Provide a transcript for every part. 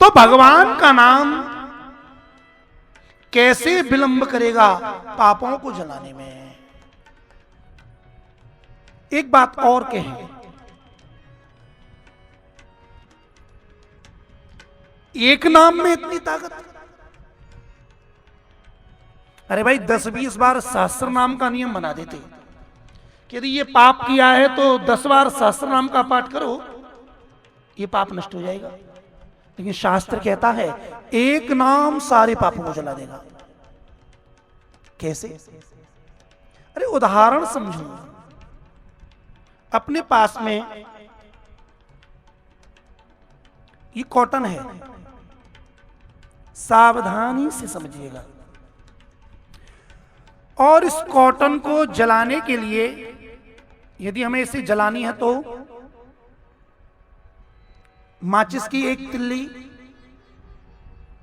तो भगवान का नाम कैसे विलंब करेगा पापों को जलाने में। एक बात और कहें, एक नाम में इतनी ताकत। अरे भाई 10-20 बार सहस्त्र नाम का नियम बना देते कि यदि ये पाप किया है तो 10 बार सहस्त्र नाम का पाठ करो, ये पाप नष्ट हो जाएगा। लेकिन शास्त्र कहता है एक नाम सारे पापों को जला देगा। कैसे? अरे उदाहरण समझो, अपने पास में ये कॉटन है, सावधानी से समझिएगा। और इस कॉटन को जलाने के लिए यदि हमें इसे जलानी है तो माचिस की एक तिल्ली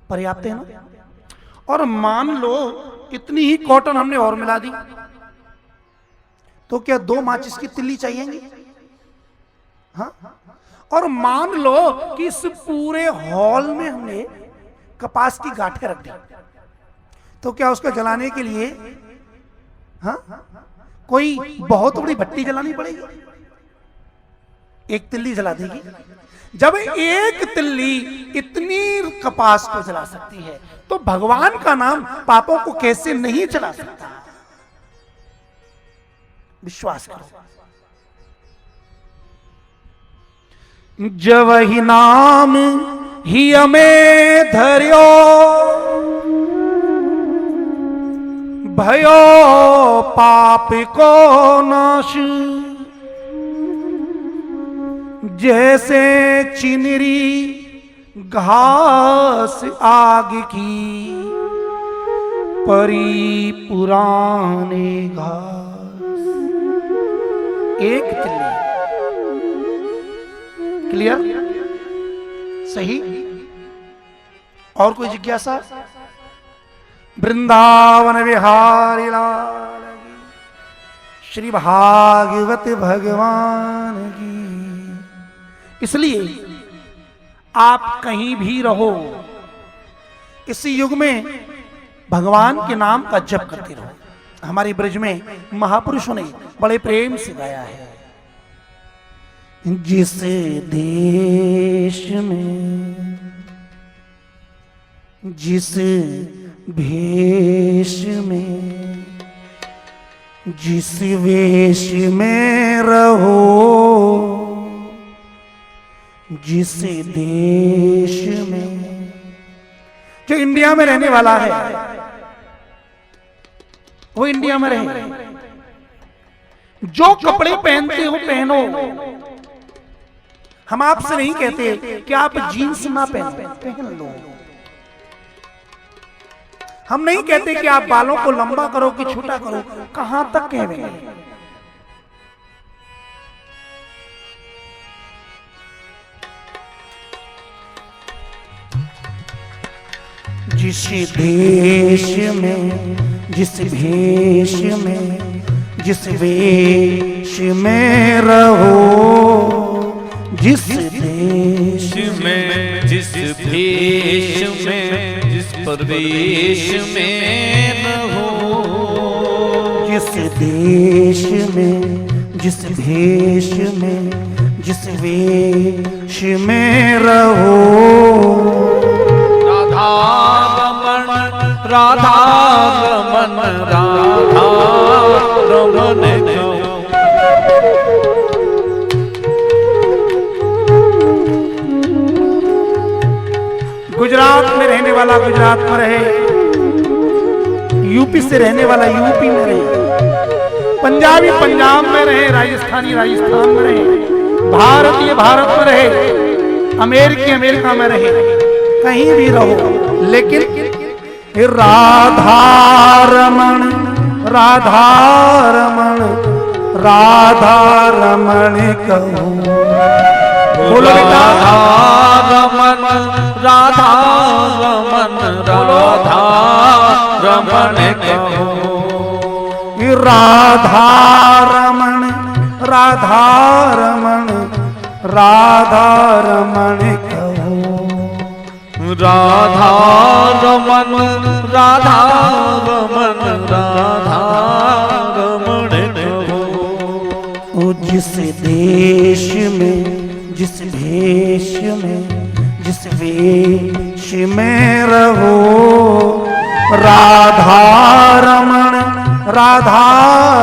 पर्याप्त है ना। और मान लो इतनी ही कॉटन हमने और मिला दी, तो क्या 2 माचिस की तिल्ली चाहिएंगी? हाँ। और मान लो कि इस पूरे हॉल में हमने कपास की गांठ रख दी, तो क्या उसको जलाने के लिए हाँ कोई बहुत बड़ी भट्टी जलानी पड़ेगी? एक तिल्ली जला देगी। जब एक तिल्ली इतनी कपास को जला सकती है, तो भगवान का नाम पापों को कैसे नहीं जला सकता? विश्वास करो। जब ही नाम ही हमें धर्यो, भयो पाप को नाश। जैसे चिनरी घास आग की, परी पुराने घास। एक तिल्ली। क्लियर? सही? और कोई जिज्ञासा? वृंदावन विहारी लाल की, श्री भागवत भगवान की। इसलिए आप कहीं भी रहो, इस युग में भगवान के नाम का जप करते रहो। हमारे ब्रज में महापुरुषों ने बड़े प्रेम से गाया है, जिस देश में जिस भेष में जिस वेश में रहो, जिस देश में। जो इंडिया में रहने वाला है वो इंडिया में रहे, जो कपड़े पहनते हो पहनो। हम आपसे नहीं कहते कि आप जीन्स ना पहन लो। हम नहीं कहते कि आप बालों को लंबा करो कि छोटा करो। कहां तक कहेंगे? जिस देश में जिस भेष में जिस वेश में रहो, जिस देश में जिस भेष में जिस प्रवेश में रहो, जिस देश में जिस भेष में जिस वेश में रहो। राधा रमन राधा रमन गुजरात में रहने वाला गुजरात में रहे, यूपी से रहने वाला यूपी में रहे, पंजाबी पंजाब में रहे, राजस्थानी राजस्थान में रहे, भारतीय भारत में रहे, अमेरिकी अमेरिका में रहे, कहीं भी रहो, लेकिन राधा रमण राधा रमण राधा रमण कहो। बोलो राधा रमन राधा रमन राधा रमन कहो। राधा रमण राधा रमण राधा रमण कहो। राधा रमन राधा रमन राधा रमण कहो। ओ जिस देश में जिस भेष में जिस वेश में रहो, राधा रमण राधा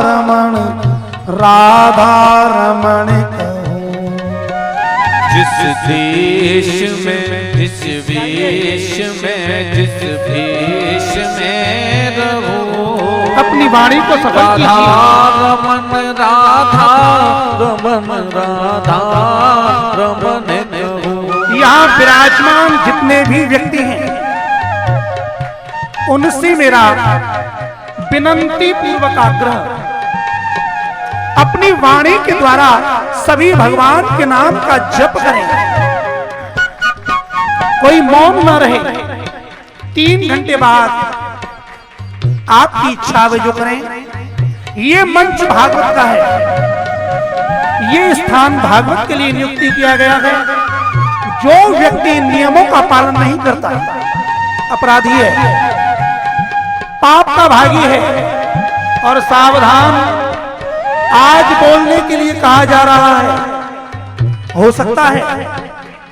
रमण राधा रमण कहो। जिस देश में जिस वेश में जिस भेष में रहो, अपनी वाणी को सफल राधा कीजिए। रमन राधा रमन राधा रमन कहो। यहाँ विराजमान जितने भी व्यक्ति हैं, उनसे मेरा विनंती पूर्वक आग्रह, अपनी वाणी के द्वारा सभी भगवान के नाम का जप करें, कोई मौन न रहे। 3 घंटे बाद आपकी इच्छा वे जो करें। ये मंच भागवत का है, ये स्थान भागवत के लिए नियुक्ति किया गया है। जो व्यक्ति नियमों का पालन नहीं करता अपराधी है, पाप का भागी है। और सावधान, आज बोलने के लिए कहा जा रहा है, हो सकता है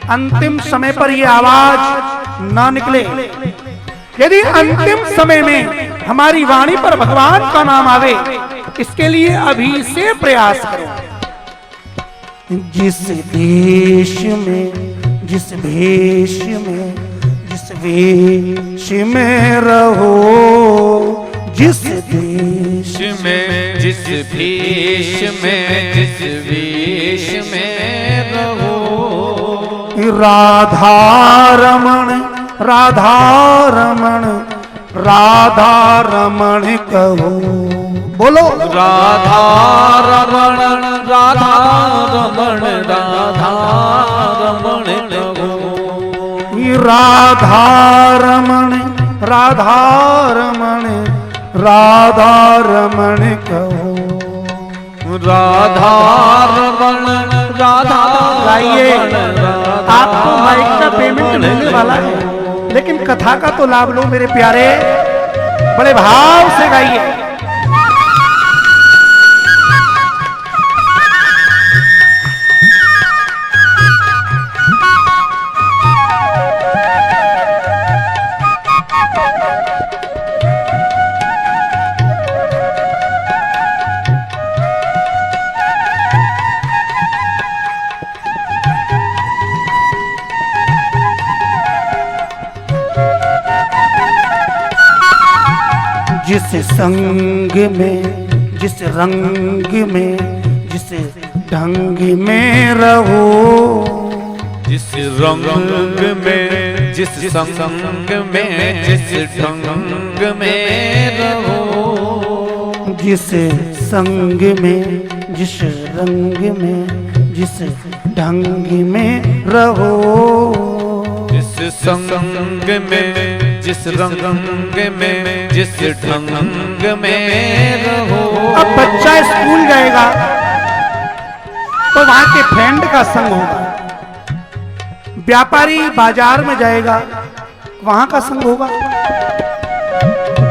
अंतिम समय पर यह आवाज ना निकले। यदि अंतिम समय में हमारी वाणी पर भगवान का नाम आवे, इसके लिए अभी से प्रयास करो। जिस देश में जिस भेष में जिस वेश में रहो, जिस देश में जिस भेष में जिस वेश में रहो, राधा रमण राधा रमण राधा रमण कहो। बोलो राधा रमण राधा रमण राधा रमण कहो। राधा रमण राधा रमण राधा रमण कहो। राधा रमण राधा गाइए, रमण आपको माइक का पेमेंट मिलने वाला है, लेकिन कथा का तो लाभ लो मेरे प्यारे। बड़े भाव से गाइए। जिस संग में जिस रंग में जिस ढंग में रहो, जिस रंग में जिस संग में जिस ढंग में रहो, जिस संग में जिस रंग में जिस ढंग में रहो, जिस संग में जिस रंग में जिस ढंग में रहो। अब बच्चा स्कूल जाएगा तो वहां के फ्रेंड का संग होगा, व्यापारी बाजार में जाएगा वहां का संग होगा,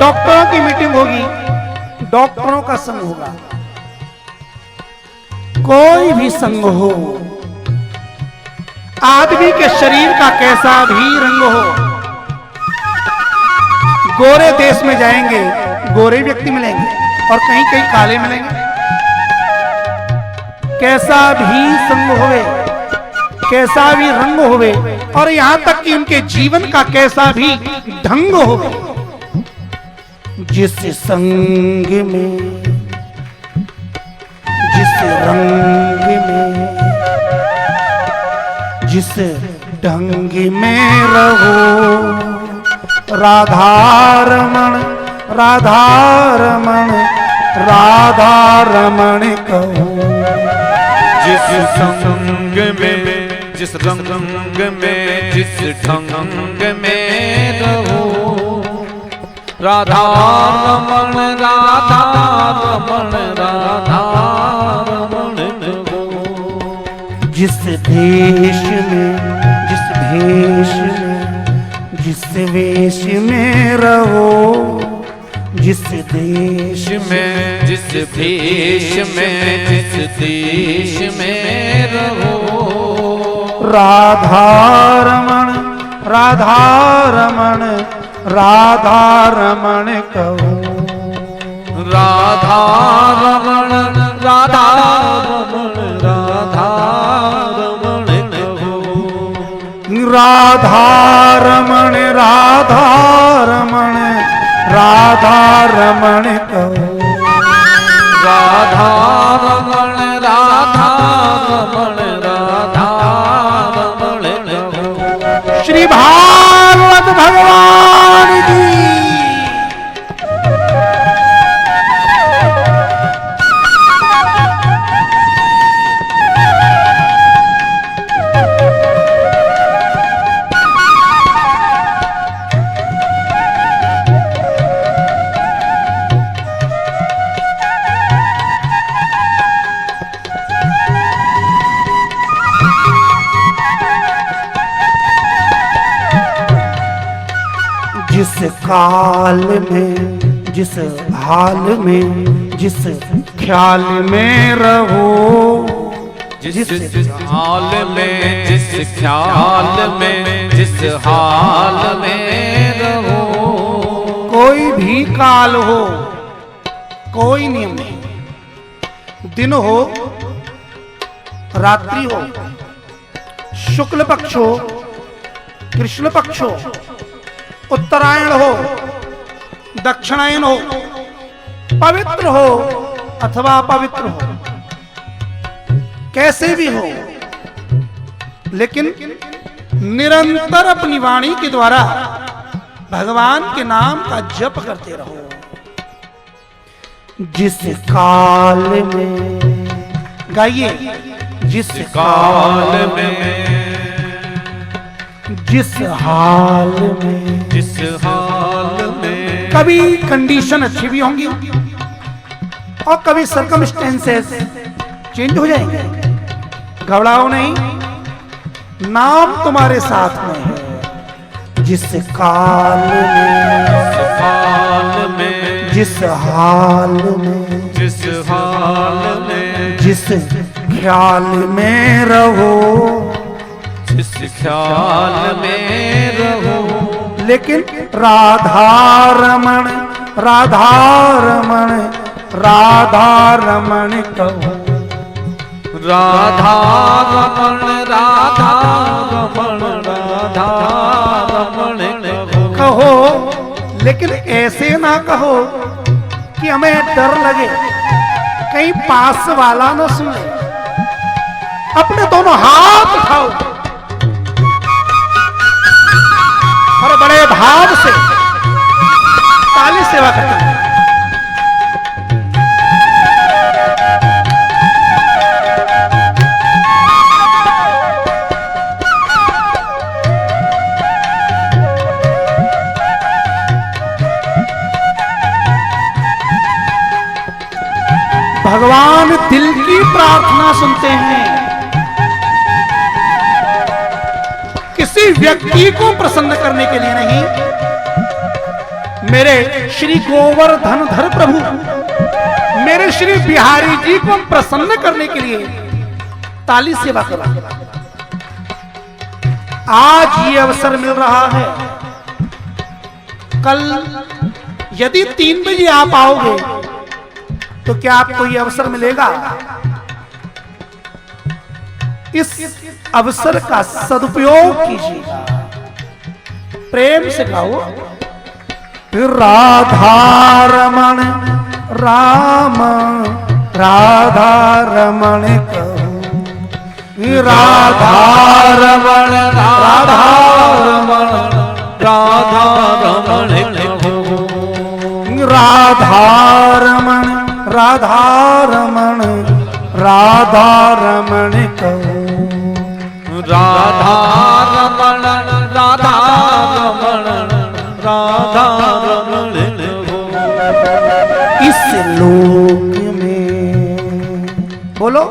डॉक्टरों की मीटिंग होगी डॉक्टरों का संग होगा। कोई भी संग हो, आदमी के शरीर का कैसा भी रंग हो, गोरे देश में जाएंगे गोरे व्यक्ति मिलेंगे और कहीं कहीं काले मिलेंगे। कैसा भी संग होवे, कैसा भी रंग होवे, और यहां तक कि उनके जीवन का कैसा भी ढंग होवे, जिस संग में जिस रंग में जिस ढंग में रहो, राधा रमण राधा रमण राधा रमण कहो। जिस संग में जिस रंग में जिस ढंग में रहो, राधा रमण राधा रमण राधा रमण कहो। जिस देश में जिस भेष में जिस वेश में रहो, जिस देश में, जिस भेष में, जिस देश में रहो। राधा रमण, राधा रमण, राधा रमण कहो। राधा रमण, राधा रमण, राधा रमण कहो। राधा रमण, राधा रमण, राधा रमण कहो। राधा रमण, राधा रमण, राधा रमण कहो। श्री भागवत भगवान की। जिस काल में, जिस हाल में, जिस ख्याल में रहो, जिस हाल में, जिस ख्याल में, जिस हाल में रहो। कोई भी काल हो, कोई नियम नहीं। दिन हो, रात्रि हो, शुक्ल पक्ष हो, कृष्ण पक्ष हो, उत्तरायण हो, दक्षिणायन हो, पवित्र हो अथवा पवित्र हो, कैसे भी हो, लेकिन निरंतर अपनी वाणी के द्वारा भगवान के नाम का जप करते रहो। जिस काल में, गाइए, जिस काल में, जिस हाल में, जिस हाल में। कभी कंडीशन अच्छी भी होंगी और कभी सर्कमस्टेंसेस चेंज हो जाएंगे। घबराओ नहीं, नाम तुम्हारे साथ में है। जिस काल में, जिस हाल में, जिस हाल में, जिस ख्याल में रहो, जिस ख्याल में रहो। लेकिन राधा रमण, राधा रमण, राधा रमण कहो। राधा रमण, राधा रमण, राधा रमण कहो, लेकिन ऐसे ना कहो कि हमें डर लगे कहीं पास वाला न सुने। अपने दोनों हाथ उठाओ और बड़े भाव से ताली सेवा करते हैं। भगवान दिल की प्रार्थना सुनते हैं। किसी व्यक्ति को प्रसन्न करने के लिए नहीं, मेरे श्री गोवर्धनधर प्रभु, मेरे श्री बिहारी जी को प्रसन्न करने के लिए ताली सेवा करा। आज ये अवसर मिल रहा है। कल यदि 3 बजे आप आओगे तो क्या आपको यह अवसर मिलेगा? इस अवसर का सदुपयोग कीजिएगा। प्रेम से गाओ, राधा रमण राम, राधा रमण कहो। राधा रमण, राधा रमण, राधा रमण कहो। राधा रमण, राधा रमण, राधा रमण कहो। राधा रमण, राधा रमण, राधा रमण कहो। इस लोक में, बोलो,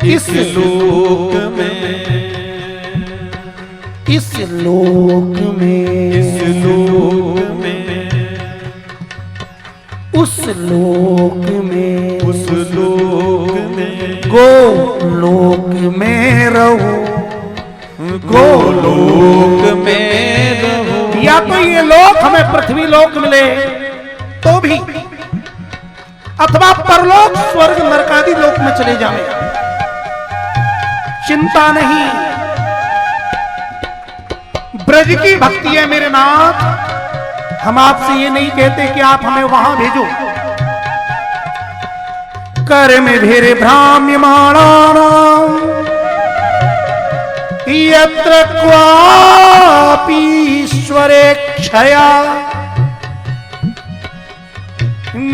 इस लोक में इस लोक में, इस लोक में, उस लोक में, उस लोक में, गोलोक में रहो, गोलोक में रहो। या तो ये लोक हमें पृथ्वी लोक मिले तो भी, अथवा परलोक स्वर्ग नरकादि लोक में चले जाएं, चिंता नहीं। ब्रज की भक्ति है मेरे नाथ। हम आपसे ये नहीं कहते कि आप हमें वहां भेजो। कर में भेरे भ्राम्यमाणानां यत्र क्वापि ईश्वरे क्षया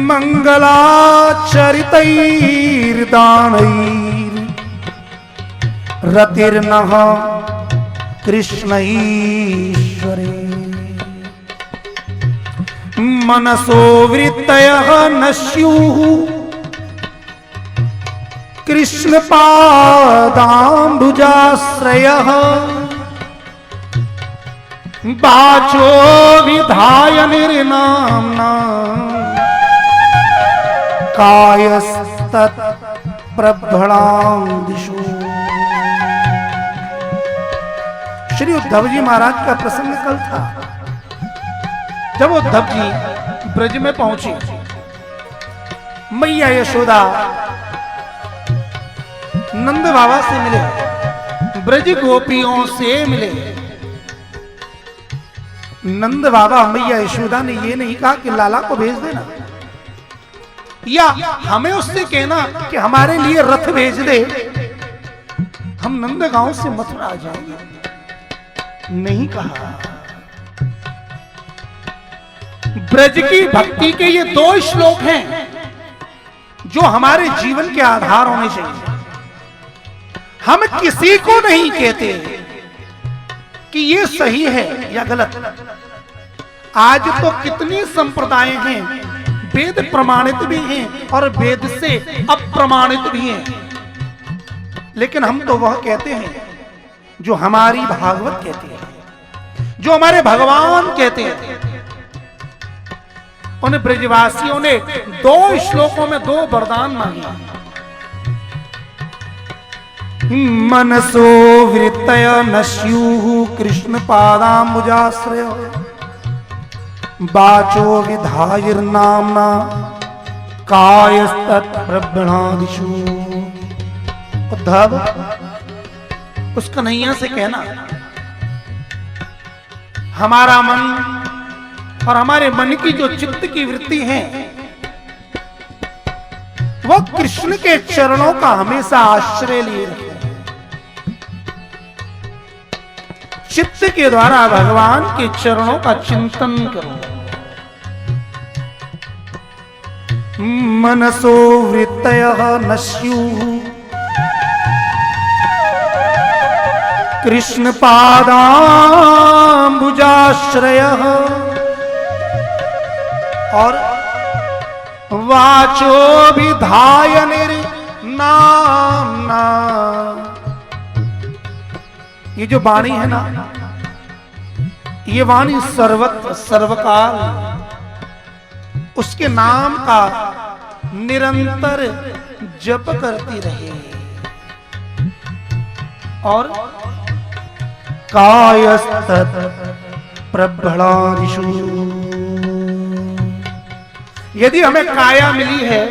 मंगलाचरितैर्दानैर् रतिर्नः कृष्ण ईश्वरे मनसो वृत्तयः न स्युः कृष्ण पादाम्बुजाश्रयः वाचो विधाय निर्नाम्ना कायस्तत् प्रभृणां दिशो। श्री उद्धव जी महाराज का प्रसंग कल था। जब उद्धव जी ब्रज में पहुंचे, मैया यशोदा नंद बाबा से मिले, ब्रज गोपियों से मिले। नंद बाबा मैया यशोदा ने ये नहीं कहा कि लाला को भेज देना, या हमें उससे कहना कि हमारे लिए रथ भेज दे, हम नंदगांव से मथुरा आ जाएंगे। नहीं कहा। ब्रज की भक्ति के ये 2 श्लोक हैं जो हमारे जीवन के आधार होने चाहिए। हम किसी को नहीं कहते कि ये सही है या गलत। आज तो कितनी संप्रदाय हैं, वेद प्रमाणित भी हैं और वेद से अप्रमाणित भी हैं, लेकिन हम तो वह कहते हैं जो हमारी भागवत कहती है, जो हमारे भगवान कहते हैं। उन ब्रजवासियों ने 2 श्लोकों में 2 वरदान मांगे। मनसो वृत्तय न स्युः कृष्ण पादाम्बुजाश्रय वाचो विधायर्नाम्ना कायस्तत् प्रभृणादिषु। उद्धव, उस कन्हैया से कहना हमारा मन और हमारे मन की जो चित्त की वृत्ति है वह कृष्ण के चरणों का हमेशा आश्रय लिए रखे। चित्त के द्वारा भगवान के चरणों का चिंतन करो। मनसो वृत्तयः न स्युः कृष्ण पादाम्बुजाश्रयः और वाचो विधाय निर्नाम्ना। ये जो वाणी है ना, ये वाणी सर्वत्र सर्वकाल उसके नाम का निरंतर जप करती रहे। और कायस्तत् प्रभृणादिषु, यदि हमें काया मिली है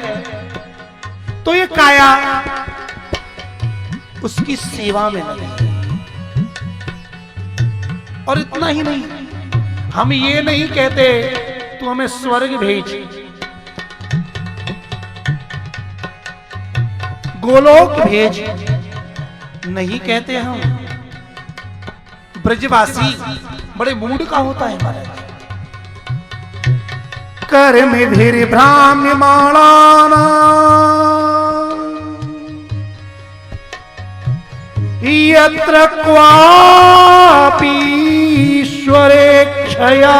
तो ये काया उसकी सेवा में लगे। और इतना ही नहीं, हम ये नहीं कहते तू हमें स्वर्ग भेज, गोलोक भेज, नहीं कहते हम। ब्रजवासी बड़े मूड का होता है महाराज। कर में भीर भ्राम्यमाणानां यत्र क्वापि ईश्वरे क्षया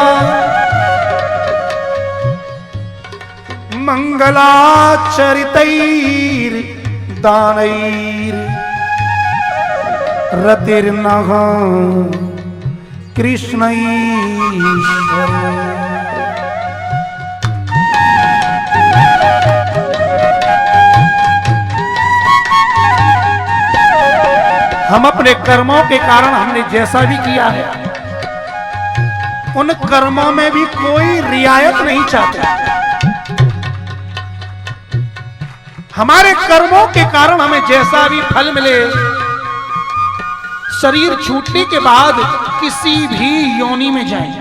मंगलाचरितैर्दानैर् रतिर्नः कृष्ण ईश्वर। हम अपने कर्मों के कारण हमने जैसा भी किया है, उन कर्मों में भी कोई रियायत नहीं चाहते। हमारे कर्मों के कारण हमें जैसा भी फल मिले, शरीर छूटने के बाद किसी भी योनि में जाएं,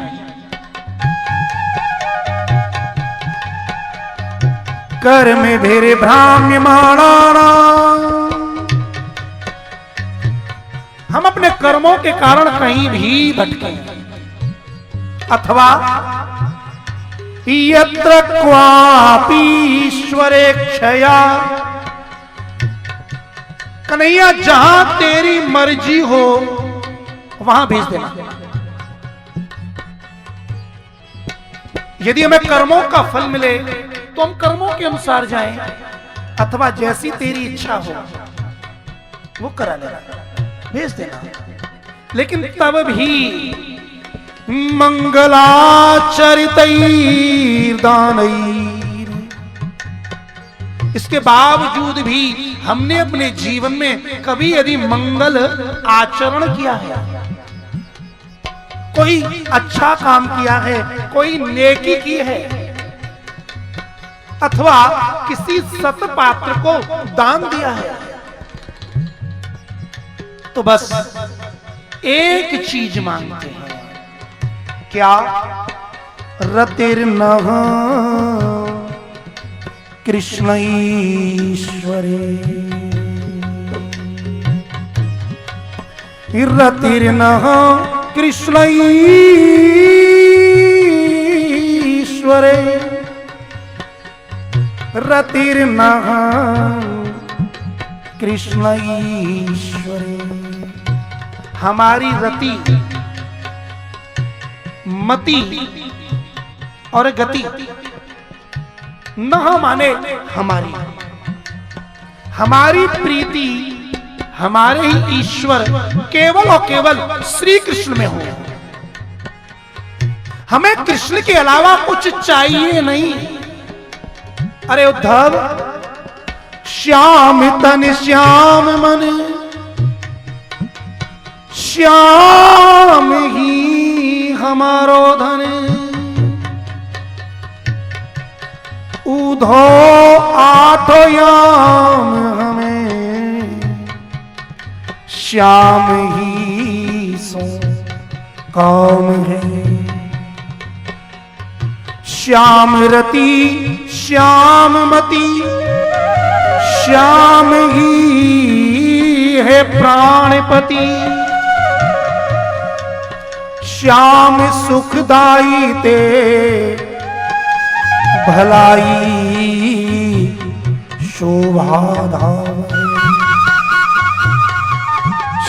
कर्म भेरे भ्राम्यमाणाना। हम अपने कर्मों के कारण कहीं भी भटके, अथवा यत्र क्वापि ईश्वरेच्छया, कन्हैया जहां तेरी मर्जी हो वहां भेज देना। यदि हमें कर्मों का फल मिले तो हम कर्मों के अनुसार जाएं, अथवा जैसी तेरी इच्छा हो वो करा लेना, भेज देना। लेकिन तब भी मंगलाचरितैर्दानैर्, इसके बावजूद भी हमने अपने जीवन में कभी यदि मंगल आचरण किया है, कोई अच्छा काम किया है, कोई नेकी की है, अथवा किसी सत्पात्र को दान दिया है, तो बस एक चीज मांगते हैं, क्या? रतिर्नः कृष्ण ईश्वरे, रतिर्नः कृष्ण ईश्वरे, रतिर्नः कृष्ण ईश्वरे। हमारी रति, मति और गति, न माने हमारी, हमारी प्रीति हमारे ही ईश्वर केवल और केवल श्री कृष्ण में हो। हमें कृष्ण के अलावा कुछ चाहिए नहीं। अरे उद्धव, श्याम तन श्याम मन, श्याम ही हमारो धन, उधो आठो याम हमें, श्याम ही सो काम है। श्याम रति श्याम मति, श्याम ही है प्राणपति, श्याम सुखदाई ते भलाई शोभा धाम,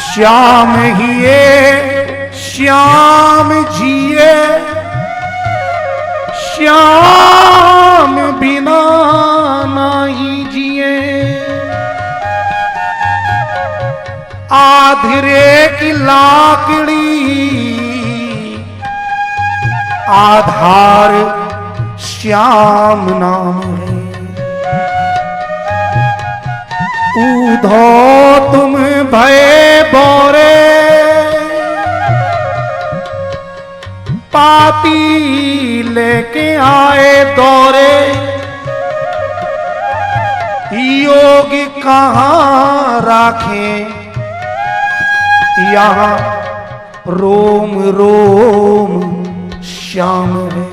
श्याम ही ये श्याम जिए, श्याम बिना नहीं जिए। आधरे की लाकड़ी आधार श्याम नाम है, ऊधो तुम भय बोरे, पाती लेके आए दौरे, योग कहाँ राखें यहाँ रोम रोम श्याम है।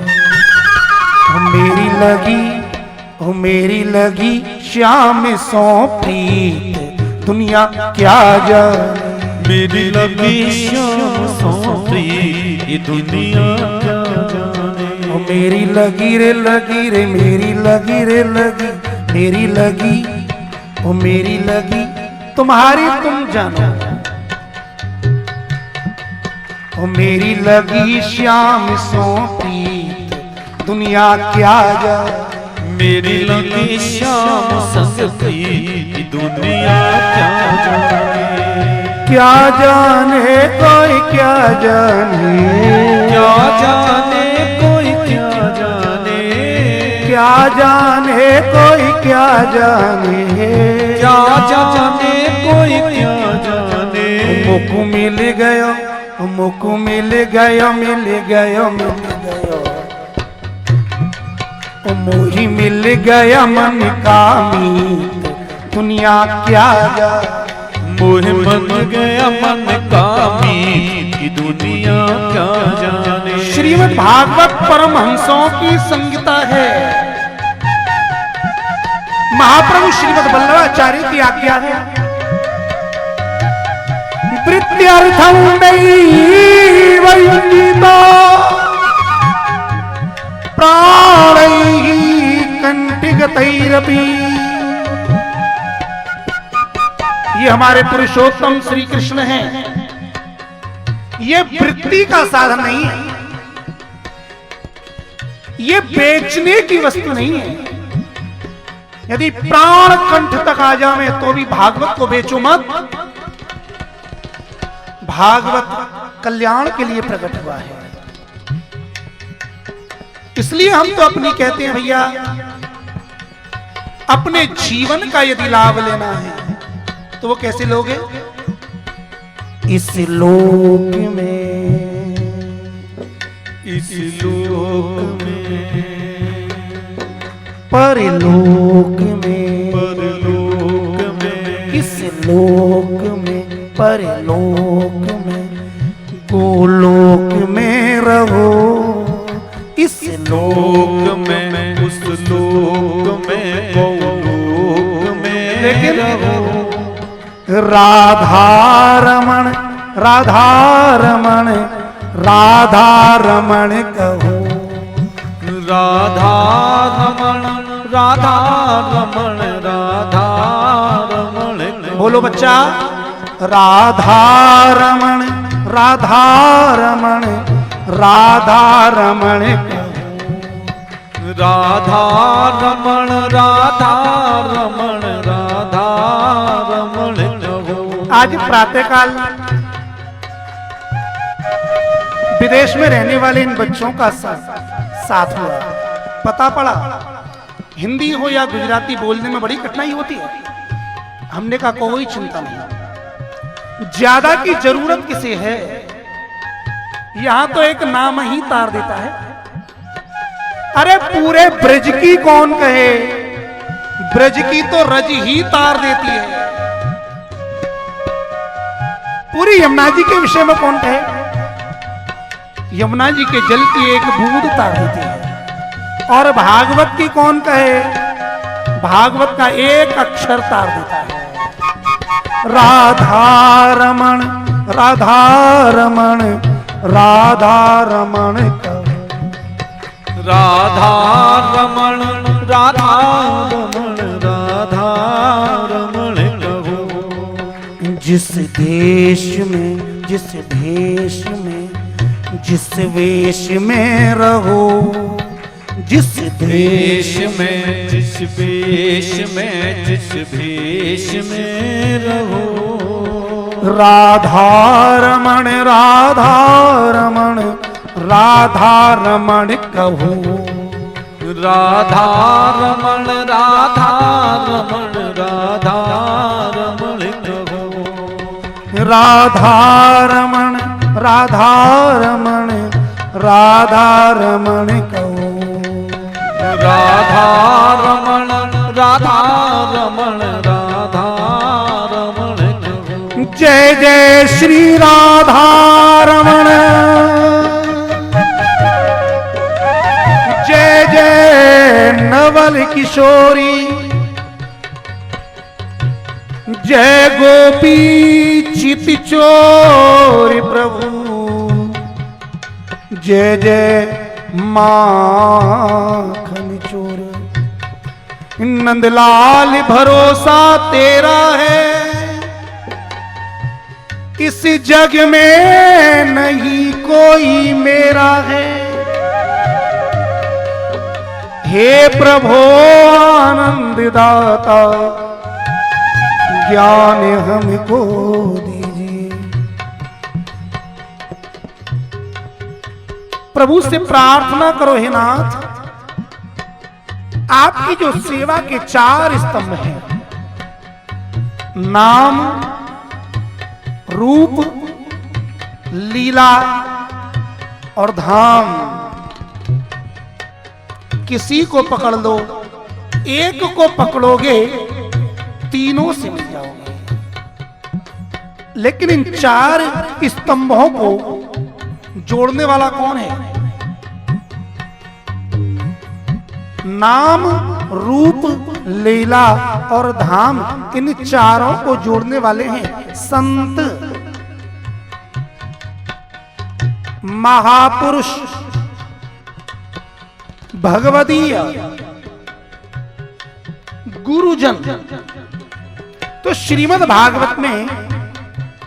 मेरी लगी श्याम सो प्रीत, दुनिया क्या जाने। मेरी लगी श्याम सो प्रीत, ये दुनिया क्या जाने। मेरी लगी रे मेरी लगी रे मेरी लगी, ओ मेरी लगी तुम्हारी तुम जानो। ओ मेरी लगी श्याम सो प्रीत, दुनिया क्या जाने। मेरी लगी शाम संग की दुनिया क्या जाने, क्या जाने कोई क्या जाने, क्या जाने कोई क्या जाने, क्या जाने क्या जाने कोई क्या जाने। मुकु मिल गयो, मुकु मिल गयो, मिल गयो, मिल गयो, मोही मिल गया मन का मीत, दुनिया क्या जाने। मोह मन गया मन का मीत की दुनिया क्या जाने। श्रीमद् भागवत परमहंसों की संगीता है। महाप्रभु श्रीमद् वल्लभाचार्य की आज्ञा है, वृत्त्यर्थं दैव युञ्जीतो प्राणैः कंठिगतैरपि। ये हमारे पुरुषोत्तम श्री कृष्ण हैं। ये वृत्ति का साधन नहीं है, ये बेचने की वस्तु नहीं है। यदि प्राण कंठ तक आ जावे तो भी भागवत को बेचो मत। भागवत कल्याण के लिए प्रकट हुआ है, इसलिए हम तो अपनी कहते हैं भैया, अपने जीवन का यदि लाभ लेना है तो वो कैसे लोगे? इस लोक में, इस लोक में, परलोक में, परलोक में, इस लोक में, परलोक में, गोलोक में रहो। इस लोक में, उस लोक में, गोलोक में लेकिन रहो। राधा रमण, राधा रमण, राधा रमण कहो। राधा रमण, राधा रमण, राधा रमण कहो। बोलो बच्चा, राधा रमण, राधा रमण, राधा रमण कहो। राधा रमण, राधा रमण, राधा रमण कहो। आज प्रातःकाल विदेश में रहने वाले इन बच्चों का साथ हुआ। पता पड़ा हिंदी हो या गुजराती बोलने में बड़ी कठिनाई होती है। हमने कहा कोई चिंता नहीं, ज्यादा की जरूरत किसे है, यहां तो एक नाम ही तार देता है। अरे पूरे ब्रज की कौन कहे, ब्रज की तो रज ही तार देती है। पूरी यमुना जी के विषय में कौन कहे, यमुना जी के जल की एक बूंद तार देती है। और भागवत की कौन कहे, भागवत का एक अक्षर तार देता है। राधा रमण, राधा रमण, राधा रमण कहो। राधा रमण, राधा रमण, राधा रमण कहो। जिस देश में, जिस भेष में, जिस वेश में रहो, जिस भेष में, जिस भेष में, जिस भेष में रहो। राधा रमण, राधा रमण, राधा रमण कहो। राधा रमण, राधा रमण, राधा रमण कहो। राधा रमण, राधा रमण, राधा रमण कहो। राधा रमण, राधा रमण, राधा रमण कहो। जय जय श्री राधा रमण, जय जय नवल किशोरी, जय गोपी चित चोरी प्रभु, जय जय माखन चोर। नंदलाल भरोसा तेरा है, इस जग में नहीं कोई मेरा है। हे प्रभो आनंददाता ज्ञान हमको दीजिए। प्रभु से प्रार्थना करो हे नाथ, आपकी जो सेवा के 4 स्तंभ हैं, नाम, रूप, लीला और धाम, किसी को पकड़ लो, एक को पकड़ोगे तीनों से मिल जाओगे। लेकिन इन 4 स्तंभों को जोड़ने वाला कौन है? नाम, रूप, लीला और धाम, इन चारों को जोड़ने वाले हैं संत, महापुरुष, भगवदीय, गुरुजन। तो श्रीमद् भागवत में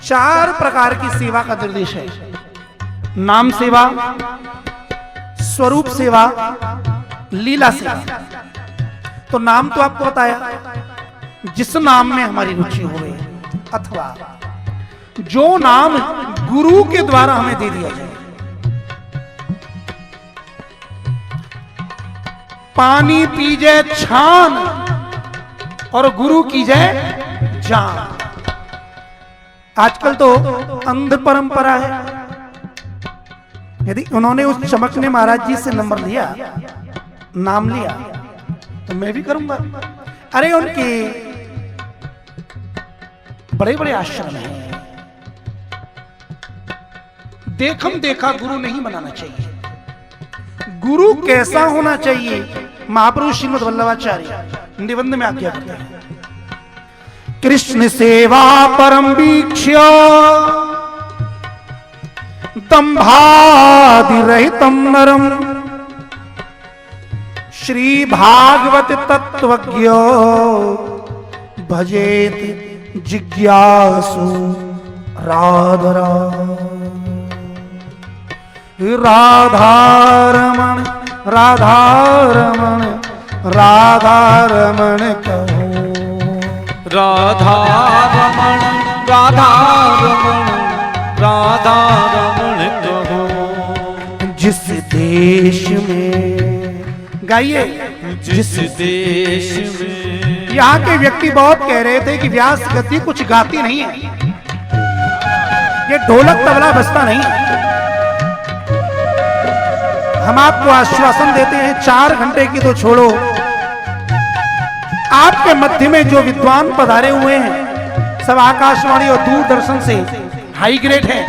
4 प्रकार की सेवा का निर्देश है। नाम सेवा, स्वरूप सेवा, लीला सेवा। तो नाम तो आपको बताया, जिस नाम में हमारी रुचि हो गई, अथवा जो नाम गुरु के द्वारा हमें दे दिया जाए। पानी पी जाए छान और गुरु की जाए जान। आजकल तो अंध परंपरा है। यदि उन्होंने उस चमकने महाराज जी से नंबर लिया, नाम लिया, तो मैं भी करूंगा। अरे उनके बड़े बड़े आश्रम हैं। देखम देखा गुरु नहीं बनाना चाहिए। गुरु कैसा होना चाहिए? महापुरुष श्रीमद् वल्लभाचार्य निबंध में आज्ञा करते हैं, कृष्ण सेवा परम वीक्ष्य दंभादि रहितम नरम श्री भागवत तत्वज्ञ भजेत जिज्ञासु राधरा। राधारमण राधारमण राधारमण कहो, राधारमण राधारमण राधारमण कहो। जिस देश में, गाइए, जिस देश में। यहाँ के व्यक्ति बहुत कह रहे थे कि व्यास गति कुछ गाती नहीं है, ये ढोलक तबला बजता नहीं है। हम आपको आश्वासन देते हैं, 4 घंटे की तो छोड़ो, आपके मध्य में जो विद्वान पधारे हुए हैं सब आकाशवाणी और दूरदर्शन से हाई ग्रेड है,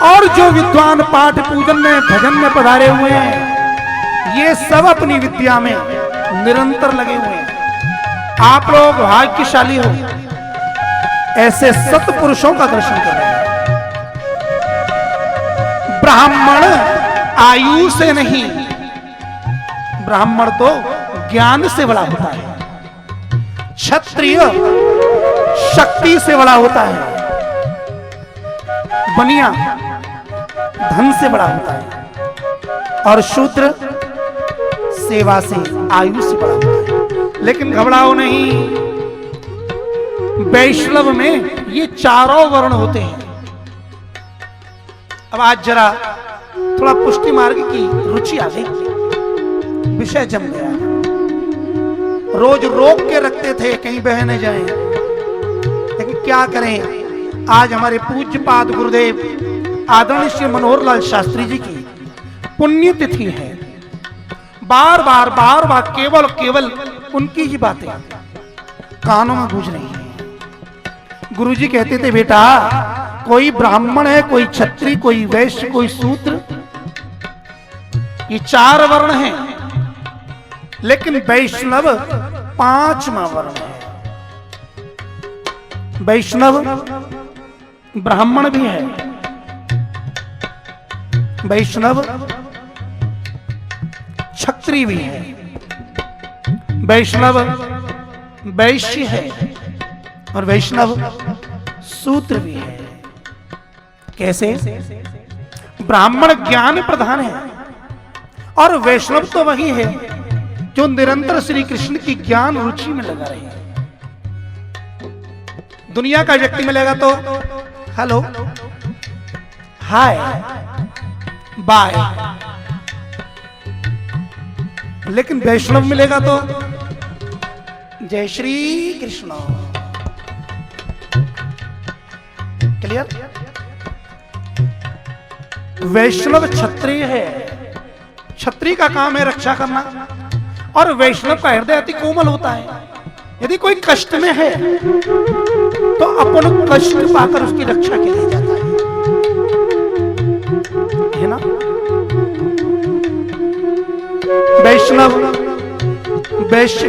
और जो विद्वान पाठ पूजन में भजन में पधारे हुए हैं ये सब अपनी विद्या में निरंतर लगे हुए हैं। आप लोग भाग्यशाली हो, ऐसे सत्पुरुषों का दर्शन कर रहे हैं। ब्राह्मण आयु से नहीं, ब्राह्मण तो ज्ञान से बड़ा होता है, क्षत्रिय शक्ति से बड़ा होता है, बनिया धन से बड़ा होता है, और शूद्र सेवा से, आयु से बड़ा होता है। लेकिन घबराओ नहीं, वैष्णव में ये 4 वर्ण होते हैं। अब आज जरा थोड़ा पुष्टि मार्ग की रुचि आ गई, विषय जम गया। रोज रोक के रखते थे कहीं बह न जाए, लेकिन क्या करें, आज हमारे पूज्य पाद गुरुदेव आदरणीय श्री मनोहर लाल शास्त्री जी की पुण्यतिथि है। बार बार केवल उनकी ही बातें कानों में गूंज रही है। गुरुजी कहते थे, बेटा कोई ब्राह्मण है, कोई क्षत्रिय, कोई वैश्य, कोई शूद्र, ये 4 वर्ण हैं, लेकिन वैष्णव 5वां वर्ण है। वैष्णव ब्राह्मण भी है, वैष्णव क्षत्रिय भी है, वैष्णव वैश्य है, और वैष्णव शूद्र भी है। कैसे? ब्राह्मण ज्ञान प्रधान है और वैष्णव तो वही है जो निरंतर श्री कृष्ण की ज्ञान रुचि में लगा रहे हैं। दुनिया का व्यक्ति मिलेगा तो हेलो, हाय, बाय, लेकिन वैष्णव मिलेगा तो जय श्री कृष्ण। क्लियर? वैष्णव क्षत्रिय है, क्षत्रिय का काम है रक्षा करना, और वैष्णव का हृदय अति कोमल होता है। यदि कोई कष्ट में है तो अपन कष्ट पाकर उसकी रक्षा के लिए जाता है ना? वैष्णव वैश्य,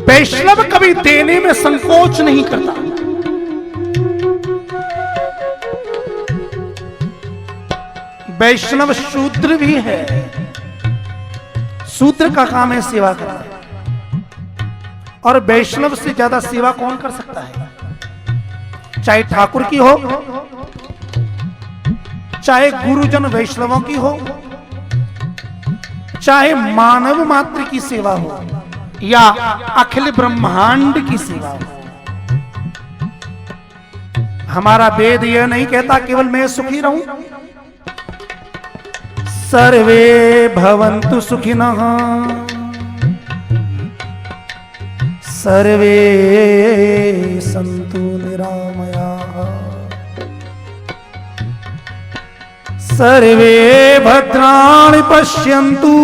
वैष्णव कभी देने में संकोच नहीं करता। वैष्णव शूद्र भी है, शूद्र का काम है सेवा करना, और वैष्णव से ज्यादा सेवा कौन कर सकता है? चाहे ठाकुर की हो, चाहे गुरुजन वैष्णवों की हो, चाहे मानव मात्र की सेवा हो, या अखिल ब्रह्मांड की सेवा हो। हमारा वेद यह नहीं कहता केवल मैं सुखी रहूं। सर्वे भवन्तु सुखिनः, सर्वे सन्तु निरामयाः, सर्वे भद्राणि पश्यन्तु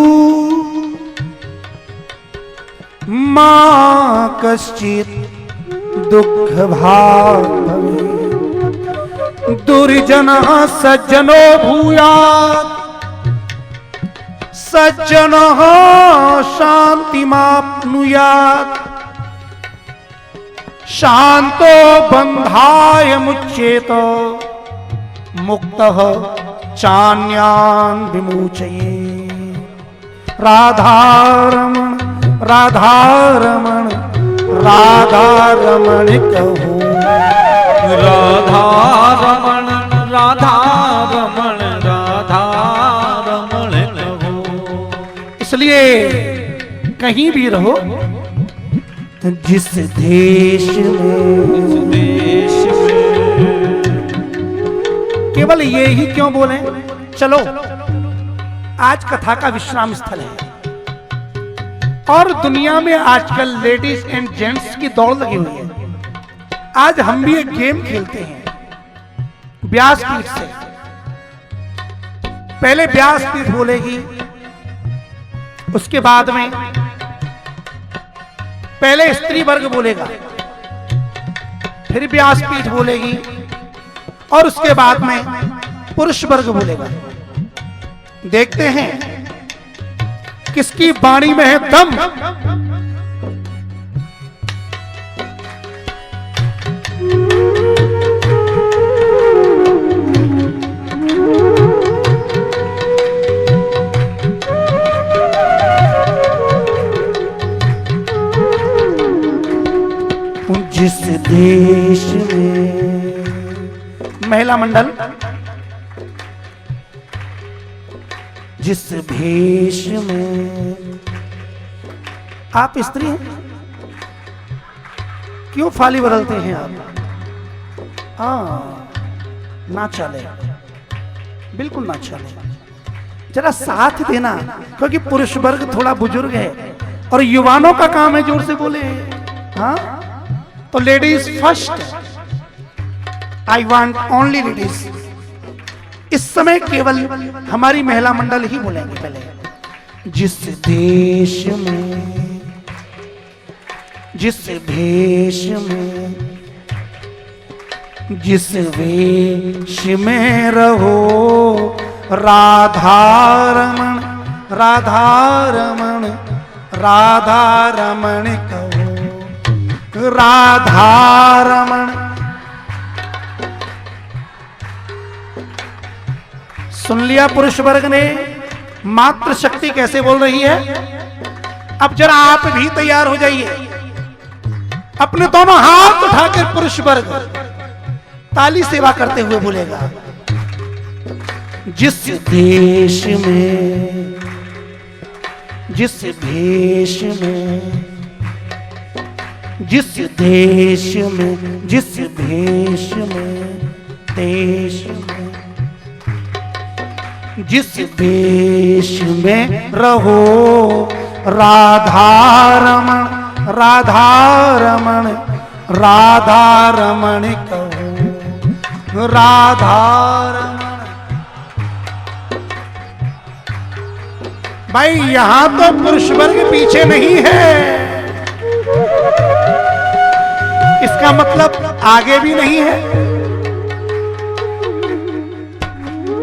मा कश्चित् दुःखभाग् भवेत्, दुर्जनः सज्जनो भूयात्, सज्जनः शान्तिमाप्नुयात्, शान्तो बन्धाय मुच्येत, मुक्तः चान्यान् विमुचयेत्। राधारमण राधारमण राधारमण कहो, राधारमण राधारमण राधारमण कहो। इसलिए कहीं भी रहो, जिस देश में, केवल ये ही क्यों बोले? चलो आज कथा का विश्राम स्थल है, और दुनिया में आजकल लेडीज एंड जेंट्स की दौड़ लगी हुई है। आज हम भी एक गेम खेलते हैं व्यासपीठ से। पहले व्यासपीठ बोलेगी, उसके बाद में पहले स्त्री वर्ग बोलेगा, फिर व्यासपीठ बोलेगी, और उसके बाद में पुरुष वर्ग बोलेगा। देखते हैं किसकी वाणी में है दम। जिस देश में महिला मंडल, जिस भेष में आप स्त्री हैं, क्यों फाली बदलते हैं आप? ना चले, बिल्कुल ना चले। जरा साथ देना, क्योंकि पुरुष वर्ग थोड़ा बुजुर्ग है और युवानों का काम है जोर से बोले। हाँ, तो ladies first, I want only ladies. इस समय केवल हमारी महिला मंडल ही बोलेंगे। पहले जिस देश में, जिस भेष में, जिस वेश में रहो, राधारमण राधारमण राधारमण कहो, राधारमण। सुन लिया पुरुष वर्ग ने मात्र शक्ति कैसे बोल रही है। अब जरा आप भी तैयार हो जाइए, अपने दोनों हाथ उठाकर पुरुष वर्ग ताली सेवा करते हुए बोलेगा, जिस देश में, जिस भेष में, जिस देश में, जिस भेष में, देश में, जिस देश में रहो राधारमण, राधारमण, राधारमण कहो, राधारमण। भाई यहां तो पुरुष वर्ग पीछे नहीं है, इसका मतलब आगे भी नहीं है।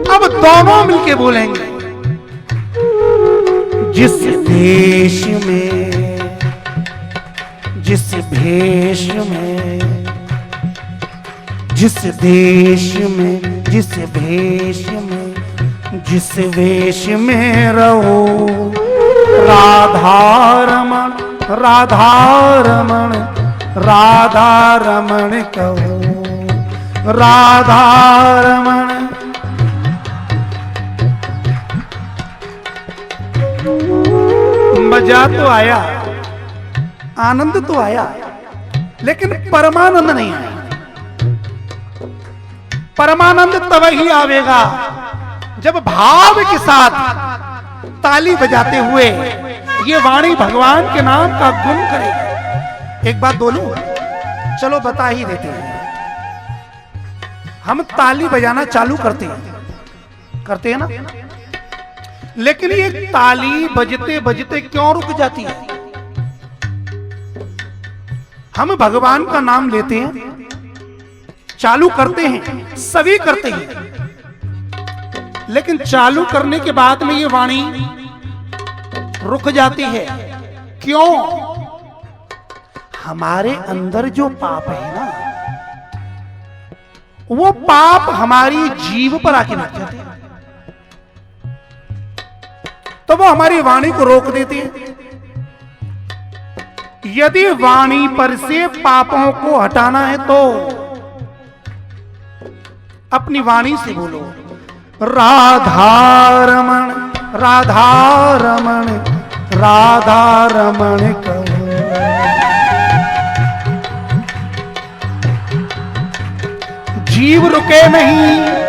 अब दोनों मिलके बोलेंगे, जिस देश में, जिस भेष में, जिस देश में, जिस भेष में, जिस वेश में रहो राधारमण, राधारमण, राधारमण कहो, राधारमण। मजा तो आया, आनंद तो आया, लेकिन परमानंद नहीं आया। परमानंद तब ही आवेगा जब भाव के साथ ताली बजाते हुए ये वाणी भगवान के नाम का गुण करे। एक बात बोलूं, चलो बता ही देते हैं। हम ताली बजाना चालू करते हैं ना, लेकिन ये ताली बजते बजते क्यों रुक जाती है? हम भगवान का नाम लेते हैं, चालू करते हैं, सभी करते हैं, लेकिन चालू करने के बाद में ये वाणी रुक जाती है। क्यों? हमारे अंदर जो पाप है ना, वो पाप हमारी जीभ पर आके लग जाते हैं, तो वो हमारी वाणी को रोक देती है। यदि वाणी पर से पापों को हटाना है तो अपनी वाणी से बोलो, राधारमण, राधारमण, राधारमण कहो। जीव रुके नहीं,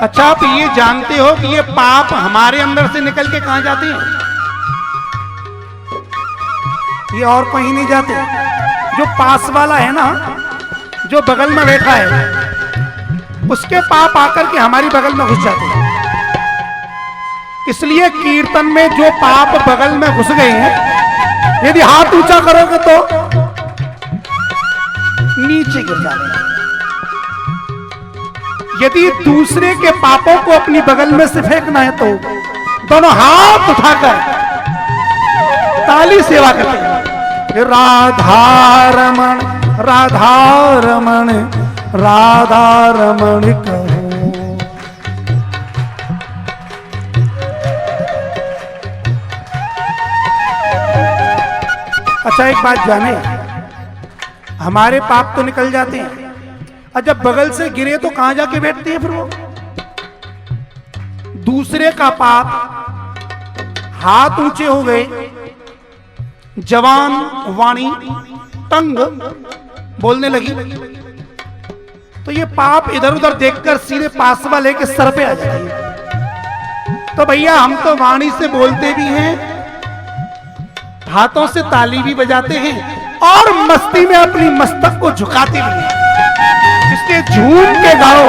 अच्छा आप ये जानते हो कि ये पाप हमारे अंदर से निकल के कहां जाते हैं? ये और कहीं नहीं जाते। जो पास वाला है ना, जो बगल में बैठा है, उसके पाप आकर के हमारी बगल में घुस जाते हैं। इसलिए कीर्तन में जो पाप बगल में घुस गए हैं, यदि हाथ ऊंचा करोगे तो नीचे गिर जाते हैं। यदि दूसरे के पापों को अपनी बगल में से फेंकना है तो दोनों हाथ उठाकर ताली सेवा करते हैं, राधारमण, राधारमण, राधारमण कहो। अच्छा एक बात जाने, हमारे पाप तो निकल जाते हैं, और जब बगल से गिरे तो कहां जाके बैठते हैं फिर वो? दूसरे का पाप, हाथ ऊंचे हो गए, जवान वाणी टंग बोलने लगी, तो ये पाप इधर उधर देखकर सीधे पास वाले के सर पे आ जाती है। तो भैया हम तो वाणी से बोलते भी हैं, हाथों से ताली भी बजाते हैं, और मस्ती में अपनी मस्तक को झुकाते भी हैं। इसलिए झूम के गाओ,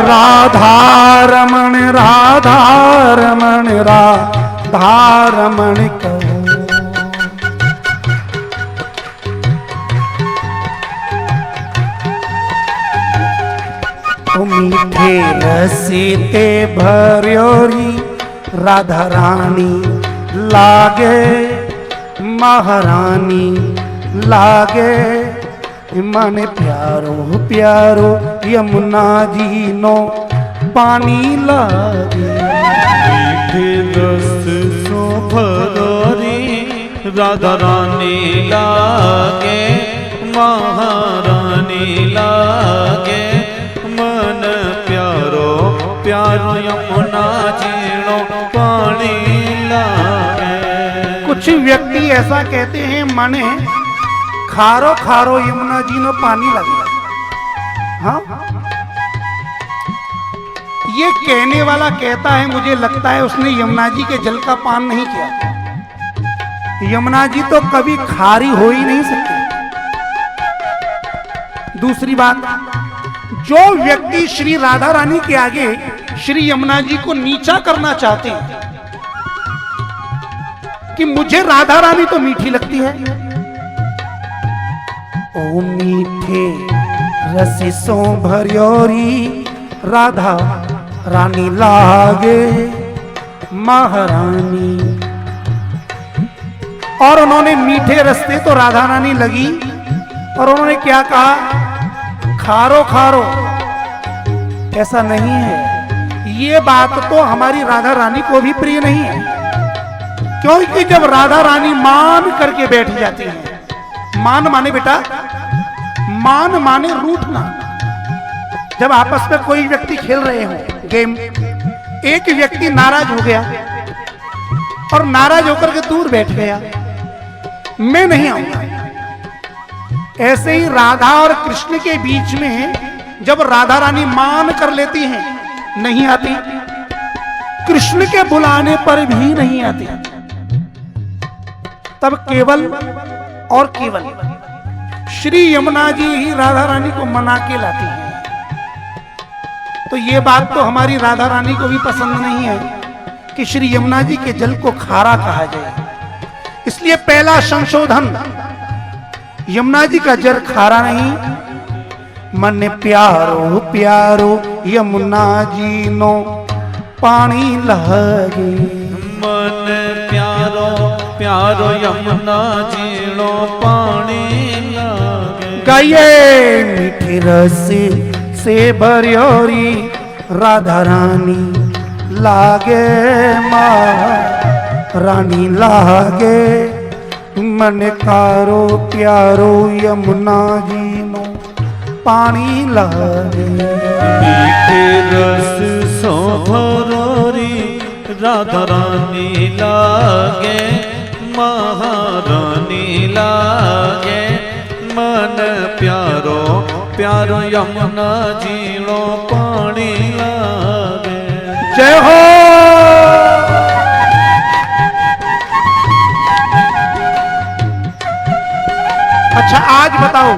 राधारमण, राधारमण, राधारमण कहो। मीठे रसीते भर्योरी राधा रानी, लागे महारानी लागे मन प्यारो प्यारो यमुना जी नो पानी लागे। मीठे रस सो भरोरी राधा रानी लागे महारानी लागे मन प्यारो प्यारो यमुना जीणो पानी लागे। कुछ व्यक्ति ऐसा कहते हैं माने खारो खारो यमुना जी नो पानी लगे। हाँ, ये कहने वाला कहता है, मुझे लगता है उसने यमुना जी के जल का पान नहीं किया। यमुना जी तो कभी खारी हो ही नहीं सकती। दूसरी बात, जो व्यक्ति श्री राधा रानी के आगे श्री यमुना जी को नीचा करना चाहते हैं कि मुझे राधा रानी तो मीठी लगती है, ओ मीठे रसिसों भरियोरी राधा रानी लागे महारानी। और उन्होंने मीठे रस्ते तो राधा रानी लगी और उन्होंने क्या कहा, खारो खारो। ऐसा नहीं है, ये बात तो हमारी राधा रानी को भी प्रिय नहीं है, क्योंकि जब राधा रानी मान करके बैठ जाती है, मान माने बेटा, मान माने रूठना। जब आपस में कोई व्यक्ति खेल रहे हो गेम, एक व्यक्ति नाराज हो गया और नाराज होकर के दूर बैठ गया, मैं नहीं आऊंगा। ऐसे ही राधा और कृष्ण के बीच में जब राधा रानी मान कर लेती हैं, नहीं आती, कृष्ण के बुलाने पर भी नहीं आती, तब केवल और केवल श्री यमुना जी ही राधा रानी को मना के लाती हैं। तो ये बात तो हमारी राधा रानी को भी पसंद नहीं है कि श्री यमुना जी के जल को खारा कहा जाए। इसलिए पहला संशोधन, यमुना जी का जल खारा नहीं, मन प्यारो प्यारो यमुना जी नो पानी लगे। मन प्यारो प्यारो यमुना जीणो पानी लागे। गाइए मीठे रस से भरियोरी राधा रानी लागे महारानी लागे मन कारो प्यारो यमुना जी नो पानी लागे। मीठे रस सो भरोरी राधा रानी लागे महारानी लागे मन प्यारो प्यारो यमुना जीणो पानी लागे। जय हो। अच्छा आज बताओ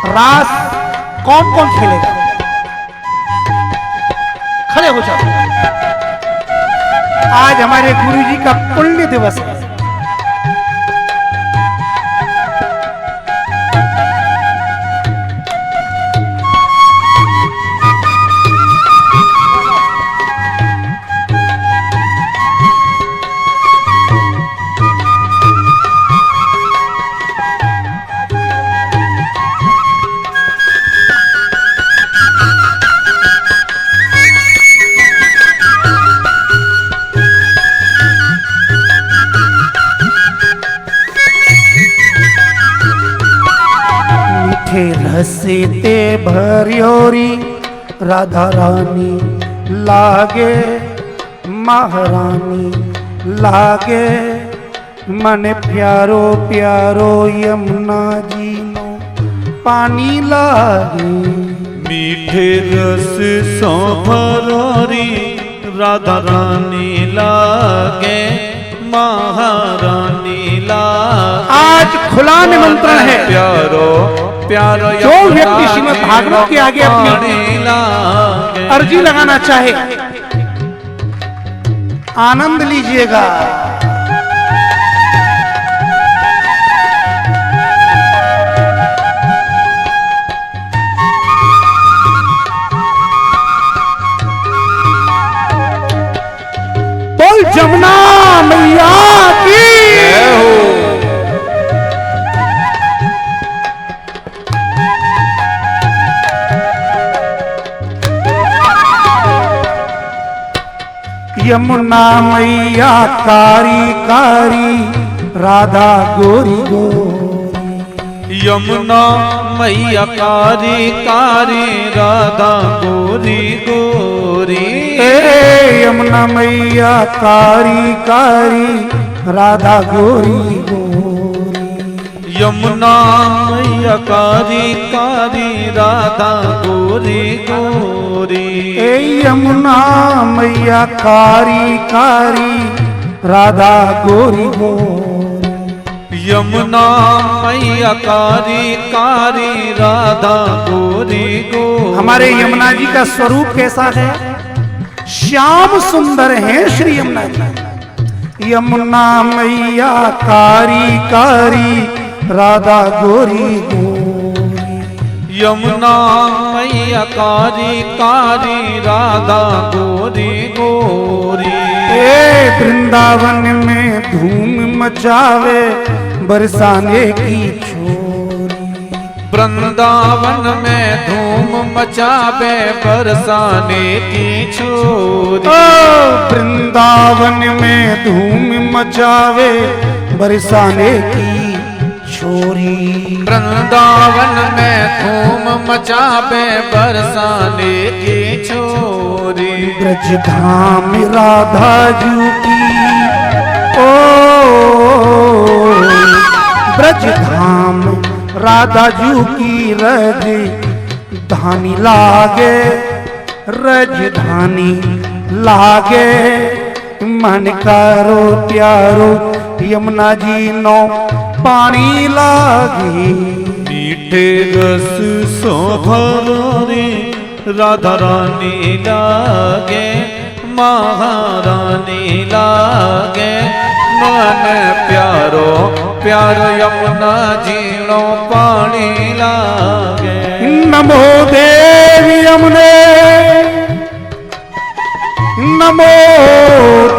रास कौन कौन खेलेगा? खड़े हो जाओ, आज हमारे गुरुजी का पुण्य दिवस है। रसीते भरियोरी राधा रानी लागे महारानी लागे मन प्यारो प्यारो यमुना जी नो पानी लागे। मीठे रस सो भरोरी राधा रानी लागे महारानी लागे। आज खुला निमंत्रण है, प्यारो प्यारो जो व्यक्ति श्रीमद् भागवत के आगे अपनी अर्जी लगाना चाहे आनंद लीजिएगा। बोल जमुना मैया की जय हो। यमुना मैया कारी कारी राधा गोरी गोरी। यमुना मैया कारी कारी राधा गोरी गोरी। यमुना मैया कारी कारी राधा गोरी गोरी। यमुना मैया कारी कारी राधा गोरी गोरी। यमुना मैया कारी कारी राधा गोरी गोरी। यमुना मैया कारी कारी राधा गोरी गोरी। हमारे यमुना जी का स्वरूप कैसा है? श्याम सुंदर है श्री यमुना जी। यमुना मैया कारी कारी राधा गोरी गोरी। यमुना मैया कारी कारी राधा गोरी गोरी। वृंदावन में धूम मचावे बरसाने की छोरी। वृंदावन में धूम मचावे बरसाने की छोरी। वृंदावन में धूम मचावे बरसाने की छोरी। वृंदावन में धूम मचावे बरसाने की छोरी। ब्रज धाम राधा जू की ओ ब्रज धाम राधा जू की रज धानी लागे रज धानी लागे। मन करो प्यारो यमुना जी नो पानी लागे। मीठे रस सोभरी राधा रानी लागे महारानी लागे। मन प्यारो प्यारो यमुना जीणो पानी लागे। नमो देवी यमुने नमो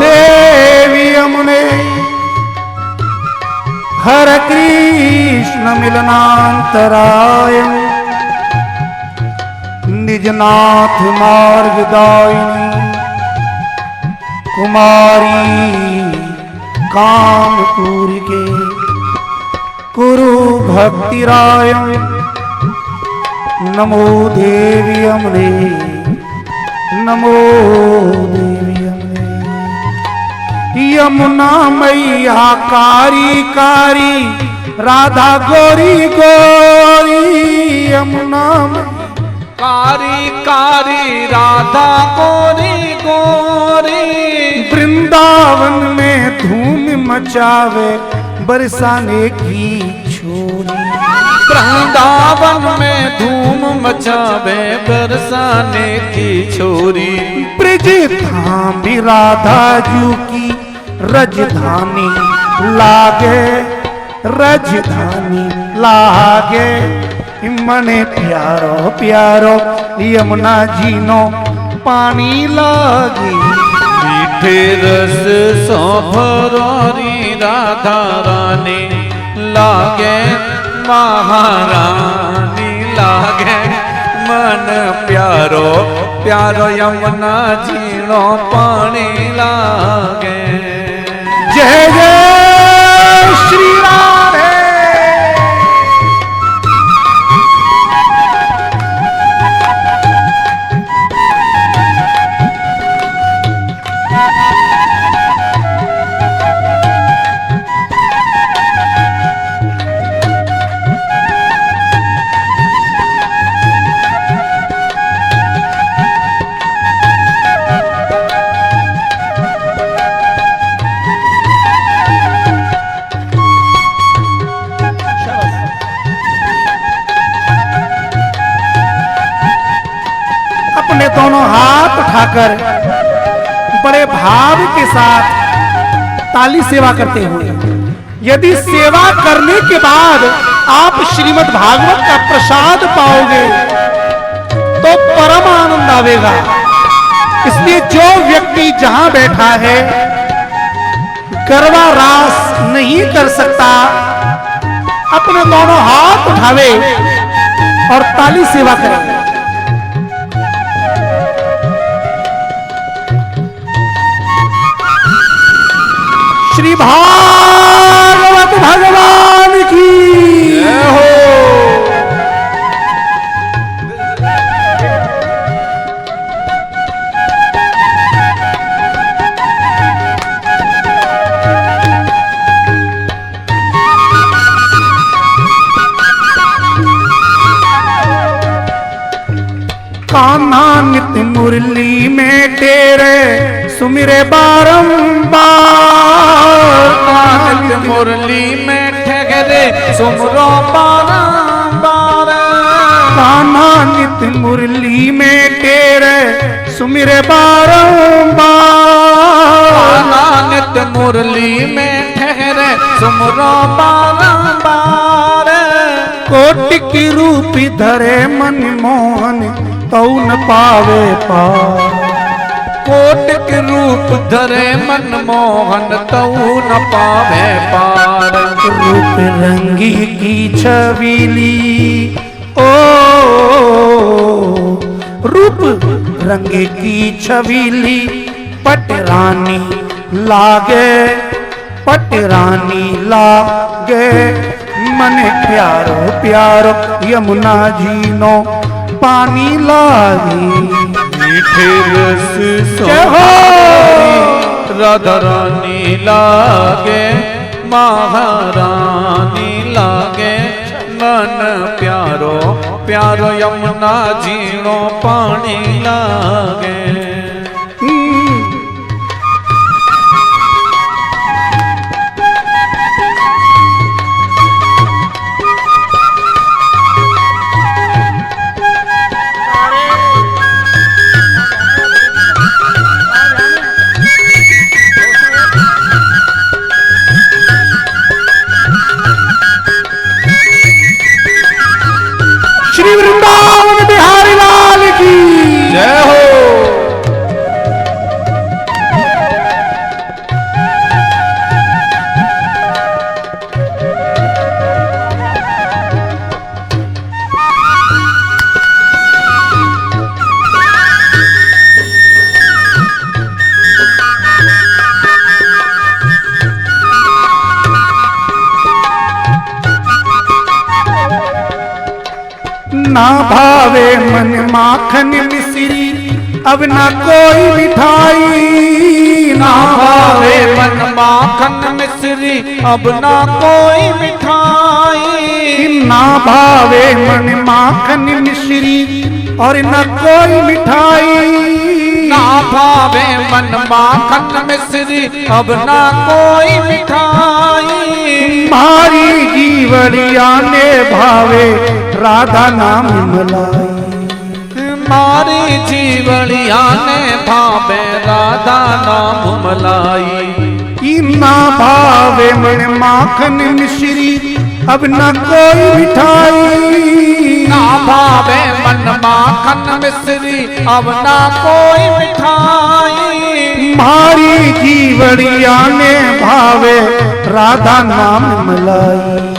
देवी यमुने। हरे कृष्ण मिलनांतराय निजनाथ मार्गदायिनी कुमारी कामपुर के कुरु भक्तिराय। नमो देवी यमुने नमो देवी यमुने। यमुना मैया कारी कारी राधा गोरी गोरी। यमुना कारी कारी राधा गोरी गोरी। वृंदावन में धूम मचावे बरसाने की छोरी। वृंदावन में धूम मचावे बरसाने की छोरी। ब्रज धाम राधा जू की रजधानी लागे रजधानी लागे। मने प्यारो प्यारो यमुना जी नो पानी लागे। मीठे रस सोभरी राधा रानी लागे महारानी लागे। मन प्यारो प्यारो यमुना जीणो पानी लागे। जय जय श्री राधे। अपने दोनों हाथ उठाकर बड़े भाव के साथ ताली सेवा करते हुए, यदि सेवा करने के बाद आप श्रीमद् भागवत का प्रसाद पाओगे तो परम आनंद आवेगा। इसलिए जो व्यक्ति जहां बैठा है गरबा रास नहीं कर सकता, अपने दोनों हाथ उठावे और ताली सेवा करे। श्री भागवत भगवान की जय हो। कान्हा नित मुरली में तेरे सुमिरे बारंबार, नित मुरली में ठहरे सुमरो बारंबार। कान्हा नित मुरली में तेरे सुमिरे बारंबार, कान्हा नित मुरली में ठहरे सुमरो बारंबार। कोटि की रूप धरे मन मोहन तौ न पावे पार, कोटिक रूप धरे मन मोहन तऊ न पावे पार। रूप रंगी की छबीली ओ, रूप रंगी की छबीली पटरानी लागे, पटरानी लागे। मन प्यारो प्यारो यमुना जी नो पानी लागी। मीठे रस जय हो। राधा रानी लागे, महारानी लागे। मन प्यारो प्यारो यमुना जीनो पानी लागे। श्री वृंदावन बिहारी लाल की जय हो। ना भावे मन माखन मिश्री अब ना कोई मिठाई। ना भावे मन माखन मिश्री अब ना कोई मिठाई। ना भावे मन माखन मिश्री और न कोई मिठाई। ना भावे मन माखन मिश्री अब ना कोई मिठाई। मारी जीवड़िया ने भावे राधा नाम मलाई। मारी जीवड़िया ने भावे राधा नाम मलाई। ना भावे मन माखन मिश्री अब न कोई मिठाई। ना भावे मन माखन मिश्री अब ना कोई मिठाई। मारी जीवड़िया ने भावे राधा नाम मलाई।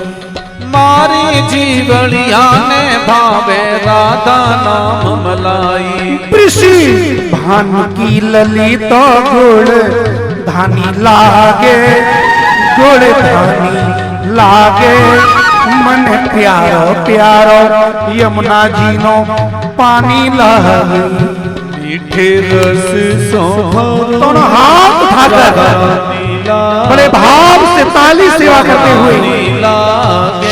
मारी जीवड़िया ने भावे राधा नाम मलाई। कृषि भान की ललित तो गुड़ धानी लागे, गुड़ धानी लागे। मन प्यारो प्यारो यमुना जी नो पानी लागे। मीठे रस दोनों हाथ उठाकर बड़े भाव से ताली सेवा करते हुए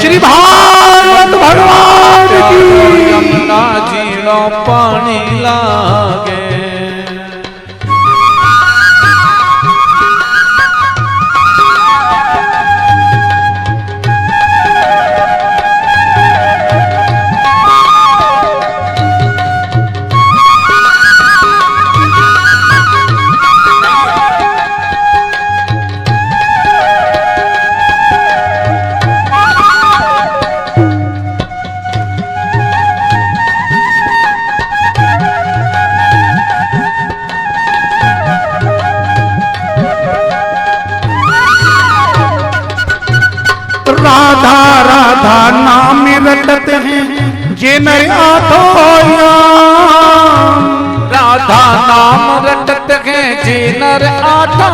श्री भागवत भगवान की यमुना जीनो पानी लागे। जे नर आठों राधा नाम रटत हैं जे नर आठों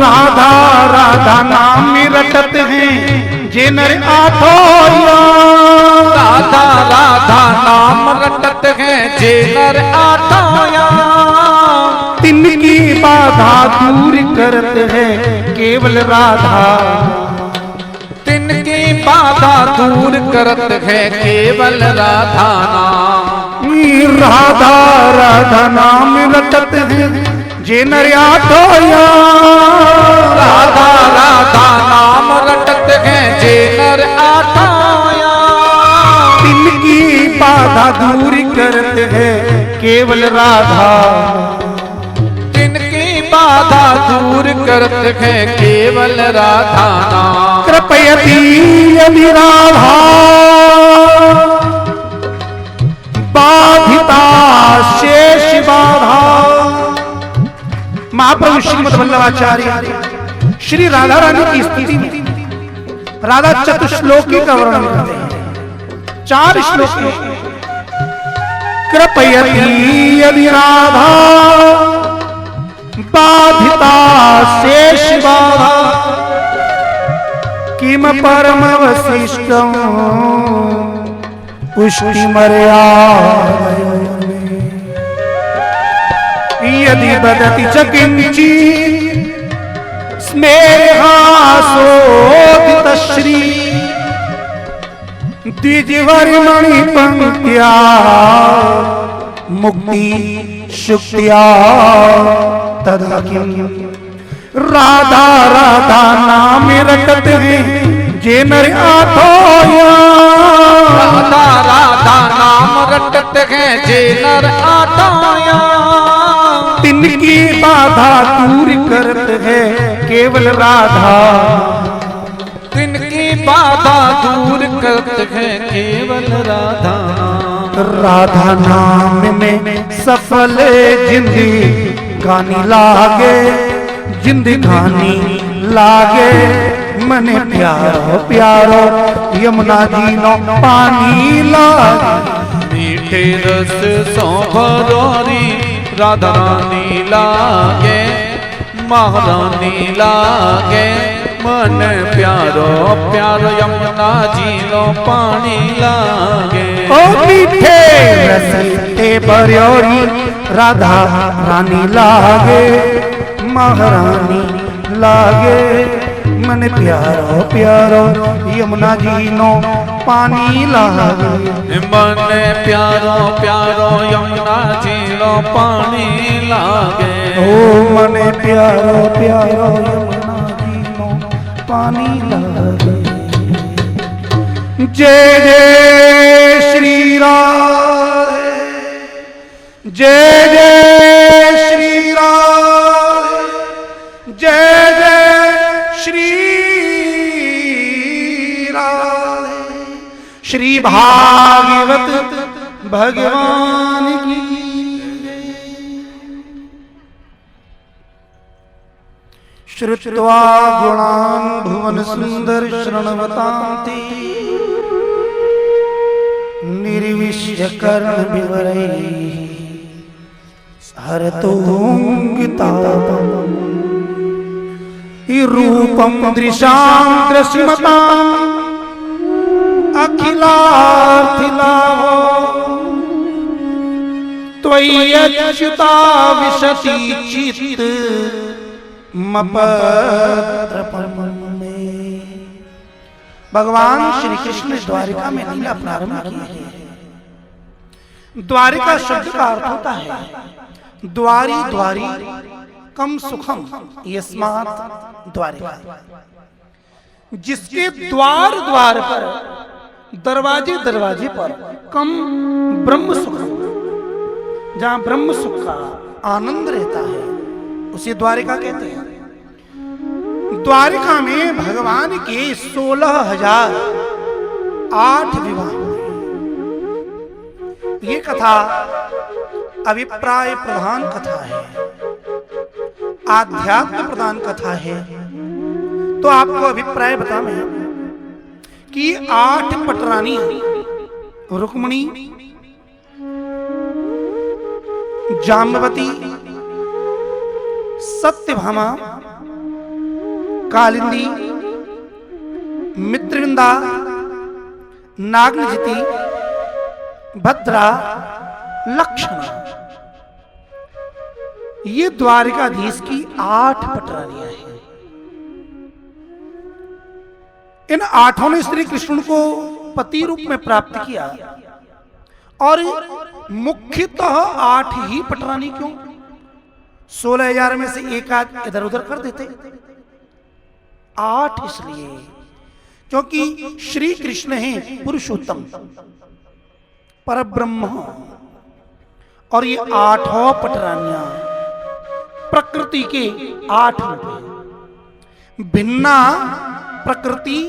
राधा राधा नाम रटत हैं जे नर आठों राधा राधा नाम रटत हैं जे नर आठों तिनकी बाधा दूर करत है केवल राधा तिनकी बाधा दूर करत है केवल राधा नाम राधा राधा नाम रटत है जे नर आठों राधा राधा नाम रटत हैं जे नर आठों तिनकी बाधा दूर करत है केवल राधा तिनकी बाधा दूर करत है केवल राधा नाम कृपयति यदि राधा बाधिता शेष बाधा। महाप्रभु श्रीमद् वल्लभाचार्य श्री राधा रानी की स्थिति में राधा चतुश्लोकी का वर्णन करते हैं, 4 श्लोक में। कृपयति यदि राधा बाधिता शेष बाधा किम परम वशिष्ठं पुष्टि मर्याद यदि बदति च किंचित् स्नेहासोदित श्री द्विजवर्मणि पंक्त्या मुक्ति शुक्त्या तदा किम। राधा राधा नाम रटत हैं जे नर आठों राधा राधा नाम रटत हैं जे नर आठों तिनकी बाधा दूर करत है केवल राधा तिनकी बाधा दूर करत है केवल राधा राधा नाम में सफल जिंदगानी लागे जिंदगानी लागे मने प्यारो प्यारो यमुना जी नो पानी लागे मीठे रस सो भरोरी राधा रानी लागे महारानी लागे मन प्यारो प्यारो यमुना जी नो पानी लागे ओ मीठे रस ते भरोरी राधा रानी लागे महारानी लागे मन प्यारो प्यारो यमुना जी नो पानी लागे मन प्यारो प्यारो यमुना जी नो पानी लागे ओ मन प्यारो प्यारो यमुना जी नो पानी लागे। जय जय श्री राधे जय जय श्री राधे जय जय श्री राधे। श्री भागवत भगवान की श्रुत्वा गुणान् भुवन सुंदर शृण्वतान्ति निर्विश्य कर्ण विवरैः हरतोऽङ्गितापम् रूपं दृशां दृश्यमताम् अखिलार्थिलाभो त्वय्यच्युता विशति चित्त मपत्रपमे। भगवान श्री कृष्ण ने द्वारिका में लीला प्रारंभ की है। द्वारिका शब्द का अर्थ होता है द्वारी द्वारी कम सुखम यस्मात् द्वारिका। जिसके द्वार द्वार पर दरवाजे दरवाजे पर कम ब्रह्म सुख, जहां ब्रह्म सुख का आनंद रहता है उसे द्वारिका कहते हैं। द्वारिका में भगवान के 16,008 विवाह। ये कथा अभिप्राय प्रधान कथा है, आध्यात्म प्रधान कथा है। तो आपको अभिप्राय बता मैं कि 8 पटरानी रुक्मिणी, जाम्बवती, सत्यभामा, कालिंदी, मित्रविंदा, नागनजिती, भद्रा, लक्ष्मणा, ये द्वारिकाधीश की 8 पटरानियां हैं। इन 8 ने श्री कृष्ण को पति रूप में प्राप्त किया। और मुख्यतः 8 ही पटरानी क्यों? 16,000 में से एक आध इधर उधर कर देते। 8 इसलिए क्योंकि श्री कृष्ण हैं पुरुषोत्तम परब्रह्म, और ये 8 पटरानियां प्रकृति के 8 रूप हैं। भिन्ना प्रकृति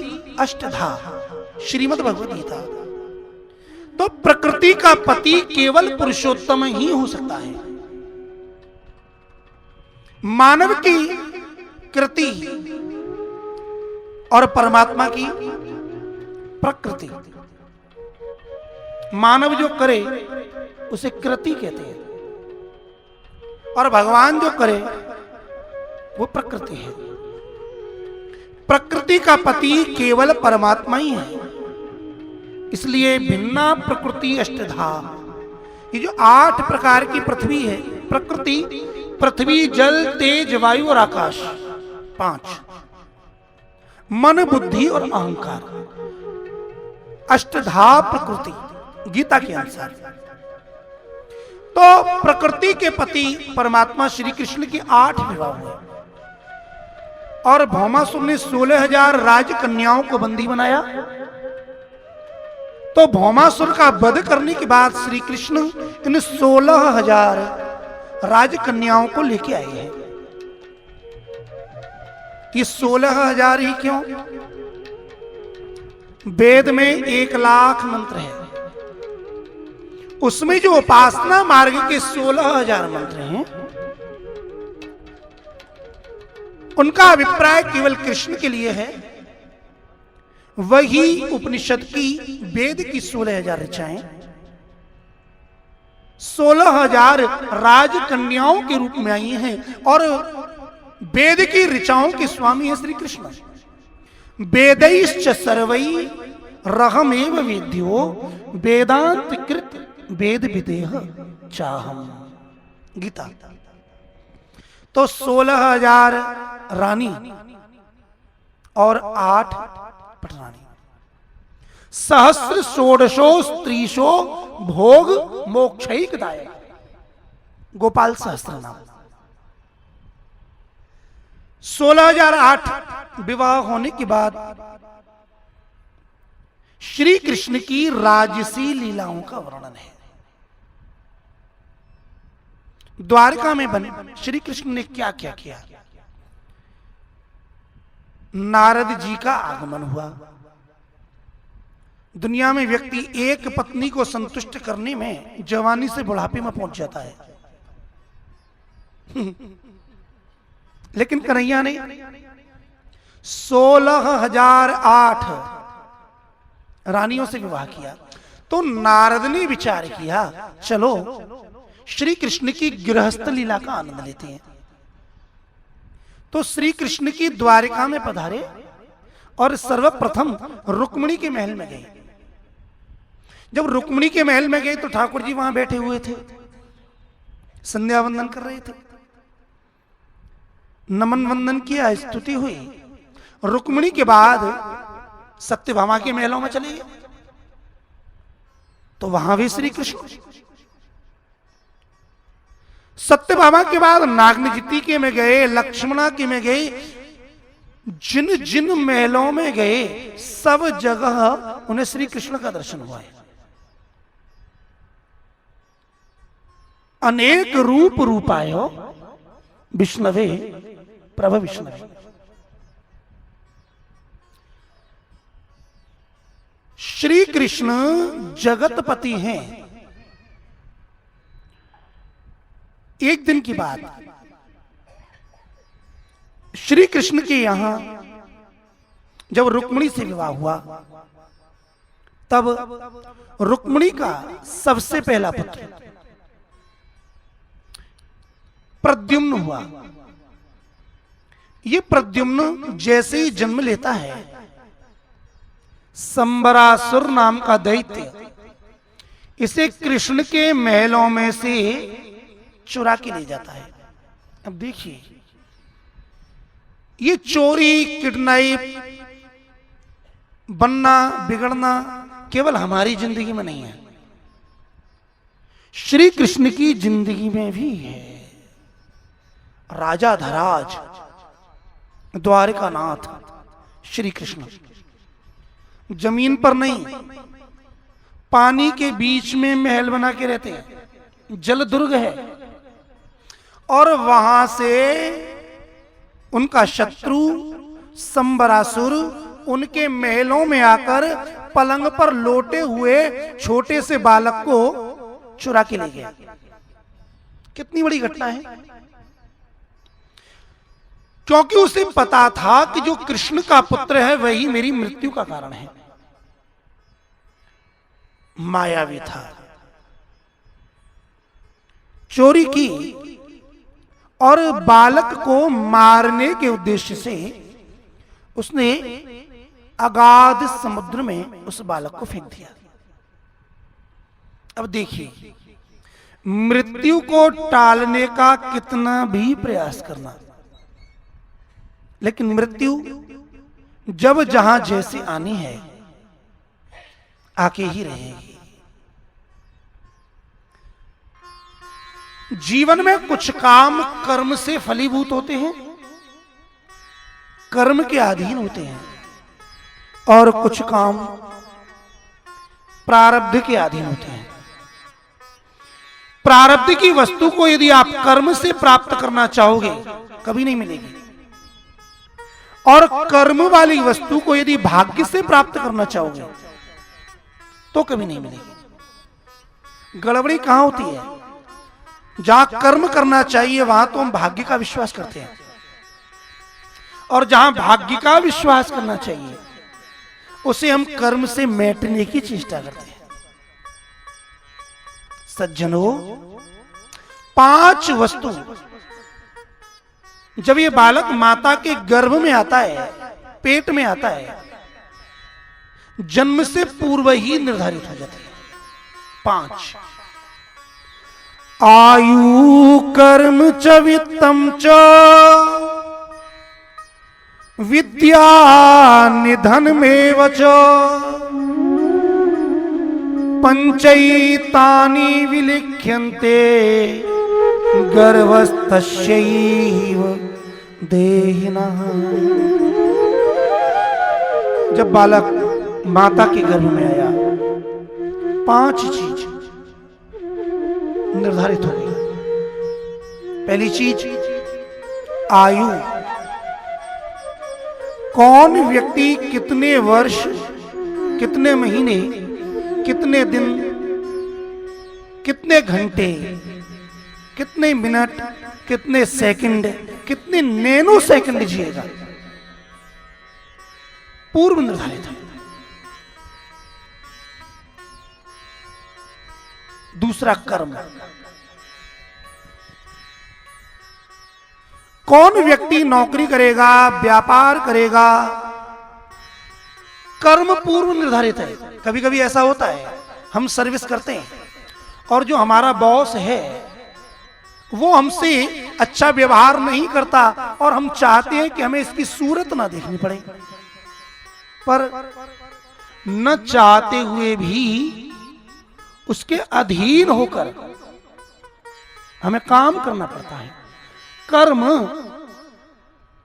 अष्टधा, श्रीमद् भगवद गीता। तो प्रकृति का पति केवल पुरुषोत्तम ही हो सकता है। मानव की कृति और परमात्मा की प्रकृति। मानव जो करे उसे कृति कहते हैं, और भगवान जो करे वो प्रकृति है। प्रकृति का पति केवल परमात्मा ही है। इसलिए भिन्ना प्रकृति अष्टधा, ये जो 8 प्रकार की पृथ्वी है, प्रकृति, पृथ्वी, जल, तेज, वायु और आकाश, 5, मन, बुद्धि और अहंकार, अष्टधा प्रकृति गीता के अनुसार। तो प्रकृति के पति परमात्मा श्री कृष्ण के 8 विवाह हुए, और भौमासुर ने 16,000 राजकन्याओं को बंदी बनाया। तो भौमासुर का वध करने के बाद श्री कृष्ण इन 16,000 राजकन्याओं को लेके आए हैं। ये 16,000 ही क्यों? वेद में 1,00,000 मंत्र है, उसमें जो उपासना मार्ग के 16,000 मंत्र हैं, उनका अभिप्राय केवल कृष्ण के लिए है। वही उपनिषद की, वेद की 16,000 ऋचाएं 16,000 राजकन्याओं के रूप में आई हैं, और वेद की ऋचाओं के स्वामी है श्री कृष्ण। वेदैश्च सर्वै रहमेव वेद्यो वेदांत कृत वेद विदेह चाहम, गीता। तो 16,000 रानी और 8 पटरानी, सहस्र षोडशो स्त्रीशो भोग मोक्षैक दायक, गोपाल सहस्त्र नाम। 16,008 विवाह होने के बाद श्री कृष्ण की राजसी लीलाओं का वर्णन है। द्वारका में बने श्री कृष्ण ने क्या क्या किया? नारद जी का आगमन हुआ। दुनिया में व्यक्ति एक पत्नी को संतुष्ट करने में जवानी से बुढ़ापे में पहुंच जाता है, लेकिन कन्हैया ने 16,008 रानियों से विवाह किया। तो नारद ने विचार किया, चलो श्री कृष्ण की गृहस्थ लीला का आनंद लेते हैं। तो श्री कृष्ण की द्वारिका में पधारे और सर्वप्रथम रुक्मिणी के महल में गए। जब रुक्मिणी के महल में गए तो ठाकुर जी वहां बैठे हुए थे, संध्या वंदन कर रहे थे। नमन वंदन किया, स्तुति हुई। रुक्मिणी के बाद सत्यभामा के महलों में चले गए, तो वहां भी श्री कृष्ण। सत्यभामा के बाद नागनजिती के में गए, लक्ष्मणा के में गए। जिन जिन महलों में गए सब जगह उन्हें श्री कृष्ण का दर्शन हुआ है। अनेक रूप रूपायो विष्णवे प्रभ विष्णवे। श्री कृष्ण जगतपति हैं। एक दिन की बात, श्री कृष्ण के यहां जब रुक्मिणी से विवाह हुआ तब रुक्मिणी का सबसे पहला पुत्र प्रद्युम्न हुआ। ये प्रद्युम्न जैसे ही जन्म लेता है, संबरासुर नाम का दैत्य इसे कृष्ण के महलों में से चुरा के ले जाता है। अब देखिए, ये चोरी किडनैप बनना बिगड़ना केवल हमारी जिंदगी में नहीं है, श्री कृष्ण की जिंदगी में भी है। राजा धराज द्वारिका नाथ श्री कृष्ण जमीन पर नहीं, पानी के बीच में महल बना के रहते हैं, जल दुर्ग है, और वहां से उनका शत्रु संबरासुर उनके महलों में आकर पलंग पर लोटे हुए छोटे से बालक को चुरा के ले गया। कितनी बड़ी घटना है, क्योंकि उसे पता था कि जो कृष्ण का पुत्र है वही मेरी मृत्यु का कारण है। मायावी था, चोरी की और बालक को मारने के उद्देश्य से उसने अगाध समुद्र में उस बालक को फेंक दिया। अब देखिए, मृत्यु को टालने का कितना भी प्रयास करना, लेकिन मृत्यु जब जहां जैसे आनी है आके ही रहेगी। जीवन में कुछ काम कर्म से फलीभूत होते हैं, कर्म के अधीन होते हैं, और कुछ काम प्रारब्ध के अधीन होते हैं। प्रारब्ध की वस्तु को यदि आप कर्म से प्राप्त करना चाहोगे कभी नहीं मिलेगी, और कर्म वाली वस्तु को यदि भाग्य से प्राप्त करना चाहोगे तो कभी नहीं मिलेगी। गड़बड़ी कहां होती है, जहां कर्म करना चाहिए वहां तो हम भाग्य का विश्वास करते हैं, और जहां भाग्य का विश्वास करना चाहिए उसे हम कर्म से मेटने की चेष्टा करते हैं। सज्जनों, 5 वस्तु जब ये बालक माता के गर्भ में आता है, पेट में आता है, जन्म से पूर्व ही निर्धारित हो जाती है। 5 आयु कर्म च वित्तम च विद्या निधनमेव च पंचैतानि विलिख्यन्ते गर्भस्थस्यैव देहिनः। जब बालक माता के गर्भ में आया, 5 चीज निर्धारित हो गई। पहली चीज आयु, कौन व्यक्ति कितने वर्ष, कितने महीने, कितने दिन, कितने घंटे, कितने मिनट, कितने सेकंड, कितने नैनो सेकंड जिएगा, पूर्व निर्धारित है। दूसरा कर्म, कौन व्यक्ति नौकरी करेगा, व्यापार करेगा, कर्म पूर्व निर्धारित है। कभी कभी ऐसा होता है, हम सर्विस करते हैं और जो हमारा बॉस है वो हमसे अच्छा व्यवहार नहीं करता, और हम चाहते हैं कि हमें इसकी सूरत ना देखनी पड़े, पर न चाहते हुए भी उसके अधीन होकर हमें काम करना पड़ता है। कर्म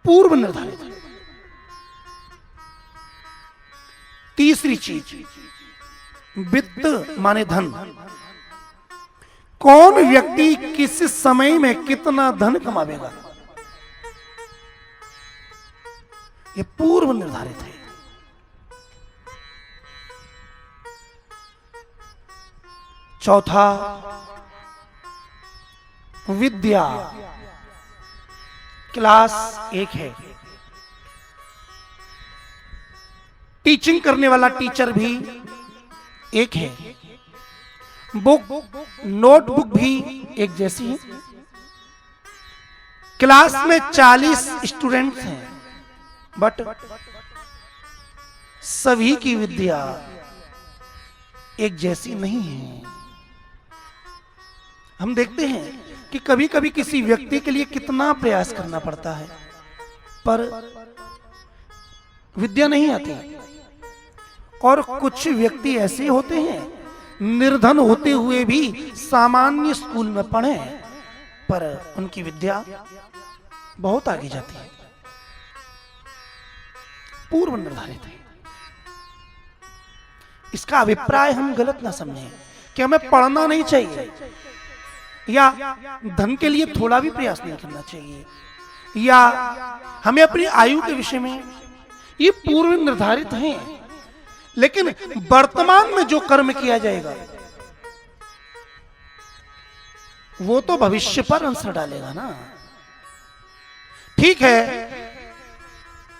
पूर्व निर्धारित है। तीसरी चीज वित्त माने धन, कौन व्यक्ति किस समय में कितना धन कमावेगा, यह पूर्व निर्धारित है। चौथा विद्या, क्लास 1 है। टीचिंग करने वाला टीचर भी एक है, बुक नोटबुक भी एक जैसी है। क्लास में 40 स्टूडेंट्स हैं, बट सभी की विद्या एक जैसी नहीं है। हम देखते हैं कि कभी कभी किसी व्यक्ति के लिए कितना प्रयास करना पड़ता है, पर विद्या नहीं आती। और कुछ व्यक्ति ऐसे होते हैं, निर्धन होते हुए भी सामान्य स्कूल में पढ़े, पर उनकी विद्या बहुत आगे जाती है, पूर्व निर्धारित है। इसका अभिप्राय हम गलत ना समझें कि हमें पढ़ना नहीं चाहिए, या धन के लिए थोड़ा भी प्रयास नहीं करना चाहिए, या हमें अपनी आयु के विषय में, ये पूर्व निर्धारित हैं। लेकिन वर्तमान में जो कर्म किया जाएगा वो तो भविष्य पर अंसर डालेगा ना। ठीक है,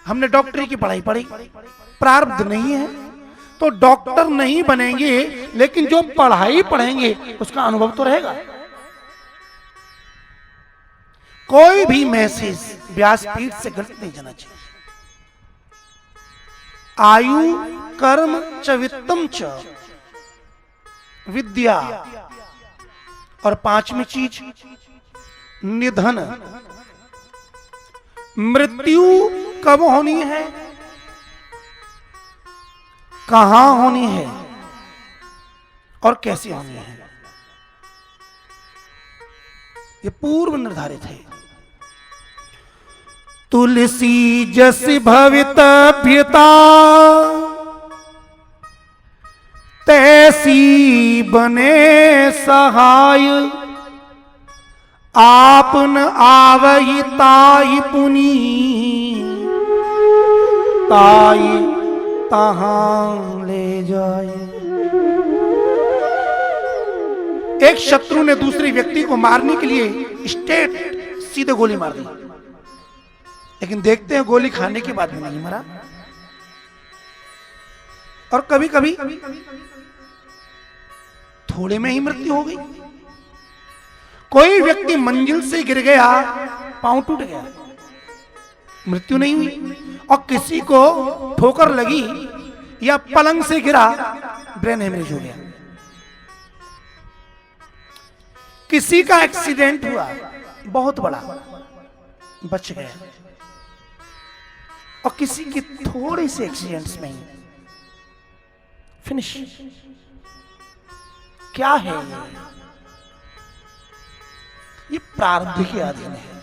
हमने डॉक्टरी की पढ़ाई पढ़ी, प्रारब्ध नहीं है तो डॉक्टर नहीं बनेंगे, लेकिन जो पढ़ाई पढ़ेंगे उसका अनुभव तो रहेगा। कोई भी मैसेज व्यासपीठ से गलत नहीं जाना चाहिए। आयु कर्म च वित्तम च विद्या, और पांचवी चीज निधन। मृत्यु कब होनी है, कहां होनी है और कैसे होनी है, ये पूर्व निर्धारित है। तुलसी जस भवितव्यता तैसी बने सहाय, आपन आवहि ताई पुनी ताई तहां ले जाए। एक शत्रु ने दूसरे व्यक्ति को मारने के लिए स्ट्रेट सीधे गोली मार दी, लेकिन देखते हैं गोली खाने के बाद भी नहीं मरा। और कभी कभी थोड़े में ही मृत्यु हो गई। कोई व्यक्ति मंजिल से गिर गया, पांव टूट गया, मृत्यु नहीं हुई। और किसी को ठोकर लगी या पलंग से गिरा, ब्रेन हेमरेज हो गया। किसी का एक्सीडेंट हुआ बहुत बड़ा, बच गया, और किसी के थोड़े से एक्सीडेंट्स में ही फिनिश। क्या है ये प्रारब्ध के अधीन है।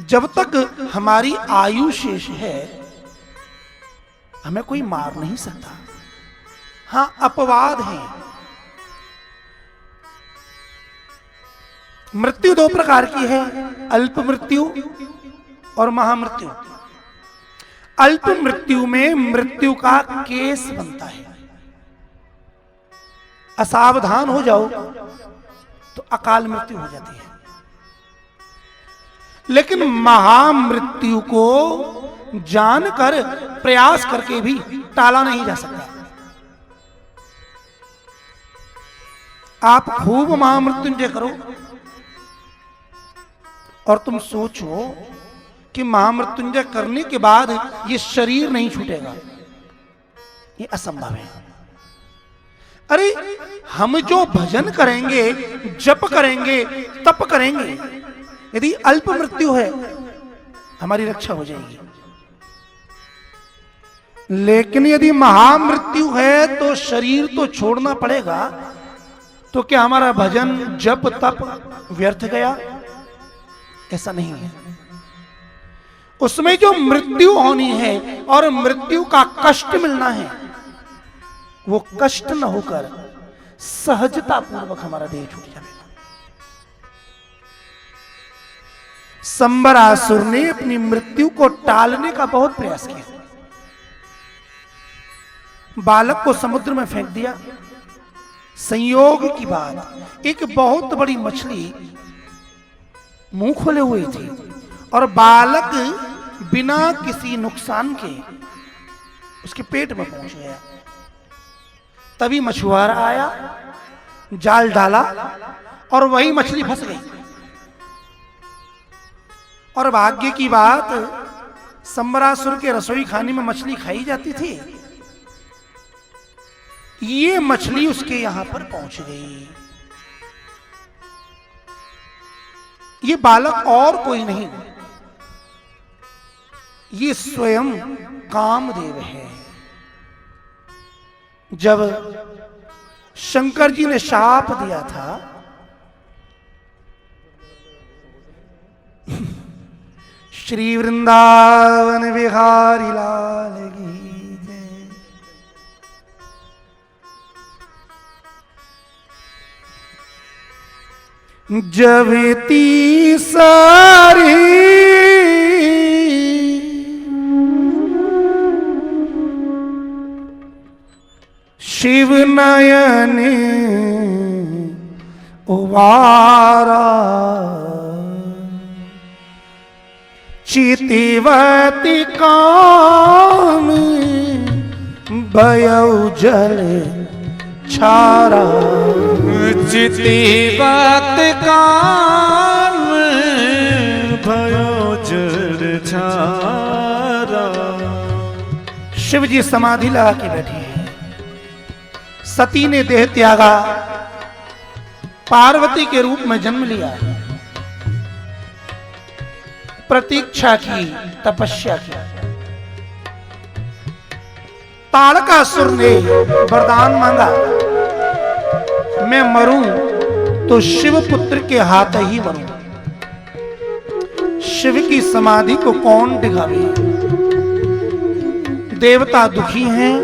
जब तक हमारी आयु शेष है हमें कोई मार नहीं सकता। हां, अपवाद है। मृत्यु दो प्रकार की है, अल्प मृत्यु और महामृत्यु। अल्प मृत्यु में मृत्यु का केस बनता है, असावधान हो जाओ तो अकाल मृत्यु हो जाती है। लेकिन महामृत्यु को जानकर प्रयास करके भी टाला नहीं जा सकता। आप खूब महामृत्युंजय करो और तुम सोचो कि महामृत्युंजय करने के बाद ये शरीर नहीं छूटेगा, ये असंभव है। अरे हम जो भजन करेंगे, जप करेंगे, तप करेंगे, यदि अल्प मृत्यु है हमारी रक्षा हो जाएगी। लेकिन यदि महामृत्यु है तो शरीर तो छोड़ना पड़ेगा। तो क्या हमारा भजन जप तप व्यर्थ गया? ऐसा नहीं है। उसमें जो मृत्यु होनी है और मृत्यु का कष्ट मिलना है, वो कष्ट न होकर सहजता पूर्वक हमारा देह छूट जाएगा। संबरासुर ने अपनी मृत्यु को टालने का बहुत प्रयास किया। बालक को समुद्र में फेंक दिया। संयोग की बात, एक बहुत बड़ी मछली मुंह खोले हुई थी और बालक बिना किसी नुकसान के उसके पेट में पहुंच गया। तभी मछुआरा आया, जाल डाला और वही मछली फंस गई। और भाग्य की बात, संबरासुर के रसोई खाने में मछली खाई जाती थी, ये मछली उसके यहां पर पहुंच गई। ये बालक और कोई नहीं, ये स्वयं कामदेव है। जब शंकर जी ने शाप दिया था, श्री वृंदावन विहारी लाल की जय। जब तीसरी शिव नयन उवारा, चितिवती काम भयउ जल छारा। चितिवत काम भयो जल छारा। शिव जी समाधि लगा के बैठे हैं। सती ने देह त्यागा, पार्वती के रूप में जन्म लिया, प्रतीक्षा की, तपस्या की। ताड़कासुर ने वरदान मांगा, मैं मरूं तो शिव पुत्र के हाथ ही मरूं। शिव की समाधि को कौन डिगावे? देवता दुखी हैं,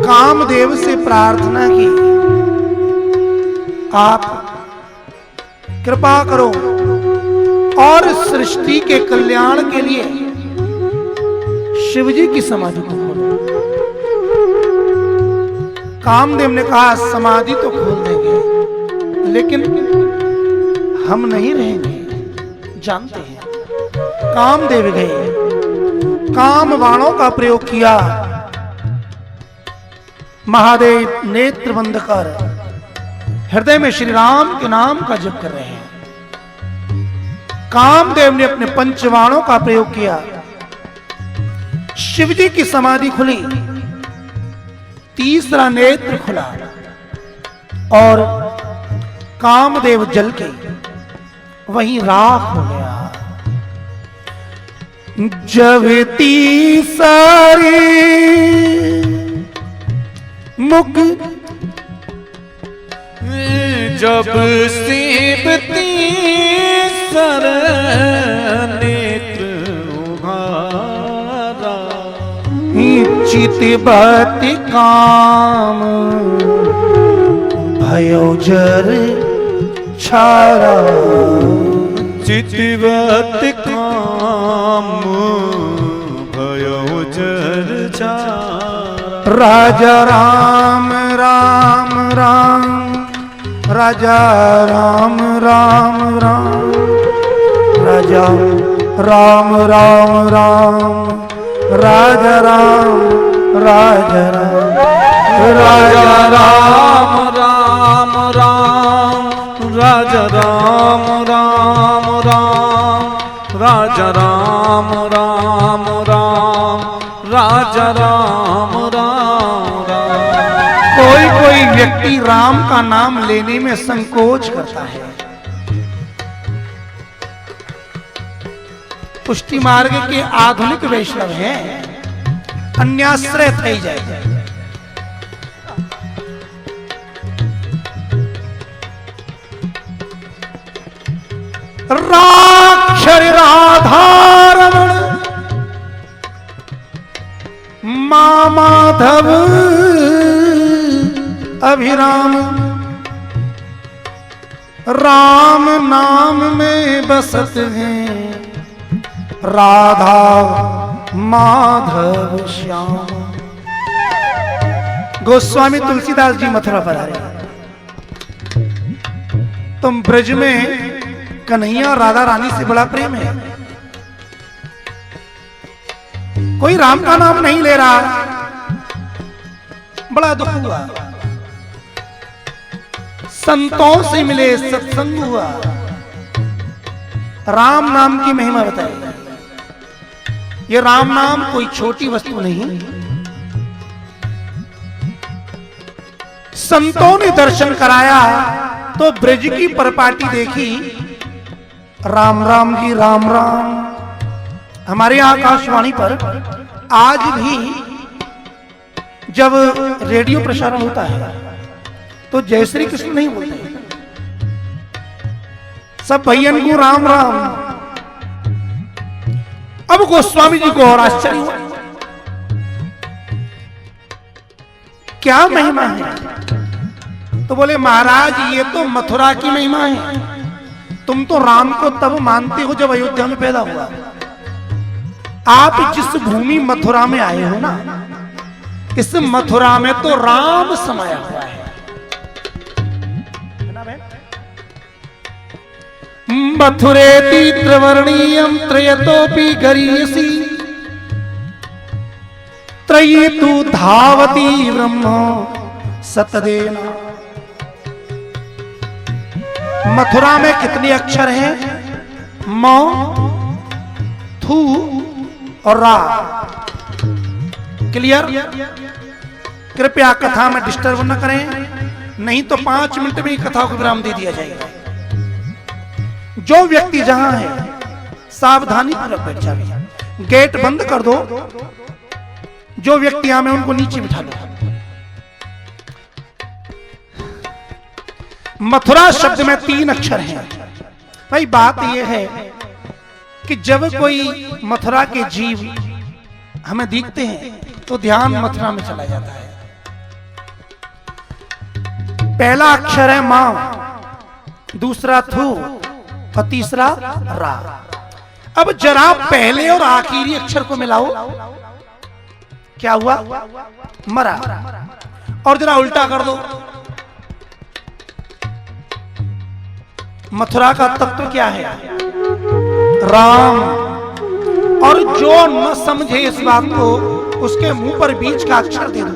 कामदेव से प्रार्थना की, आप कृपा करो और सृष्टि के कल्याण के लिए शिवजी की समाधि को खोलो। कामदेव ने कहा, समाधि तो खोल देंगे, लेकिन हम नहीं रहेंगे, जानते हैं। कामदेव गए, काम बाणों का प्रयोग किया। महादेव नेत्र बंद कर हृदय में श्री राम के नाम का जप कर रहे हैं। कामदेव ने अपने पंचबाणों का प्रयोग किया, शिवजी की समाधि खुली, तीसरा नेत्र खुला और कामदेव जल के वहीं राख हो गया। जब तीसरी मुख जब शिव तीसर नेत्र उघारा। चितिवत काम भयो जर छारा। चितिवत काम भयो जर छारा। राजा राम राम राम, राजा राम राम राम, राजा राम राम राम, राजा राम राजा राम, राजा राम राम राम, राजा राम राम राम, राजा राम राम राम, राजा राम राम राम। कोई कोई व्यक्ति राम का नाम लेने में संकोच करता है। पुष्टि मार्ग के आधुनिक वैष्णव हैं, अन्याश्रय થઈ જાય। राक्षर राधारमण माधव अभिराम, राम नाम में बसत हैं राधा माधव श्याम। गोस्वामी तुलसीदास जी मथुरा पर आ रहे हैं। तुम ब्रज में कन्हैया और राधा रानी से बड़ा प्रेम है, कोई राम का नाम नहीं ले रहा। बड़ा दुख हुआ। संतों से मिले, सत्संग हुआ, राम नाम की महिमा बताई। ये राम नाम कोई छोटी वस्तु नहीं। संतों ने दर्शन कराया तो ब्रज की परपाटी देखी, राम राम जी राम राम। हमारे यहाँ आकाशवाणी पर आज भी जब रेडियो प्रसारण होता है तो जय श्री कृष्ण नहीं बोलते, सब भैयन को राम राम। अब गोस्वामी जी को और आश्चर्य हुआ, क्या महिमा है? तो बोले महाराज ये तो मथुरा की महिमा है, तुम तो राम को तब मानते हो जब अयोध्या में पैदा हुआ। आप जिस भूमि मथुरा में आए हो ना, इस मथुरा में तो राम समाया हुआ है। मथुरेति त्रिवर्णीयम त्रयतोपि गरीयसी, त्रयी तु धावती ब्रह्म सतदेना। मथुरा में कितने अक्षर हैं? म, थू और रा। क्लियर? कृपया कथा में डिस्टर्ब न करें, नहीं तो 5 मिनट में ही कथा को विराम दे दिया जाएगा। जो व्यक्ति जहां है सावधानी पूर्वक बैठ जाए, गेट बंद कर दो। जो व्यक्ति यहां में उनको नीचे बिठा लो। मथुरा शब्द में 3 अक्षर हैं। भाई बात यह है कि जब कोई मथुरा के जीव हमें दिखते हैं तो ध्यान मथुरा में चला जाता है। पहला अक्षर है मां, दूसरा थू और तीसरा रा। अब जरा पहले और आखिरी अक्षर को मिलाओ, क्या हुआ? मरा। और जरा उल्टा कर दो, मथुरा का तत्व क्या है? राम। और जो न समझे इस बात को, उसके मुंह पर बीच का अक्षर दे दो।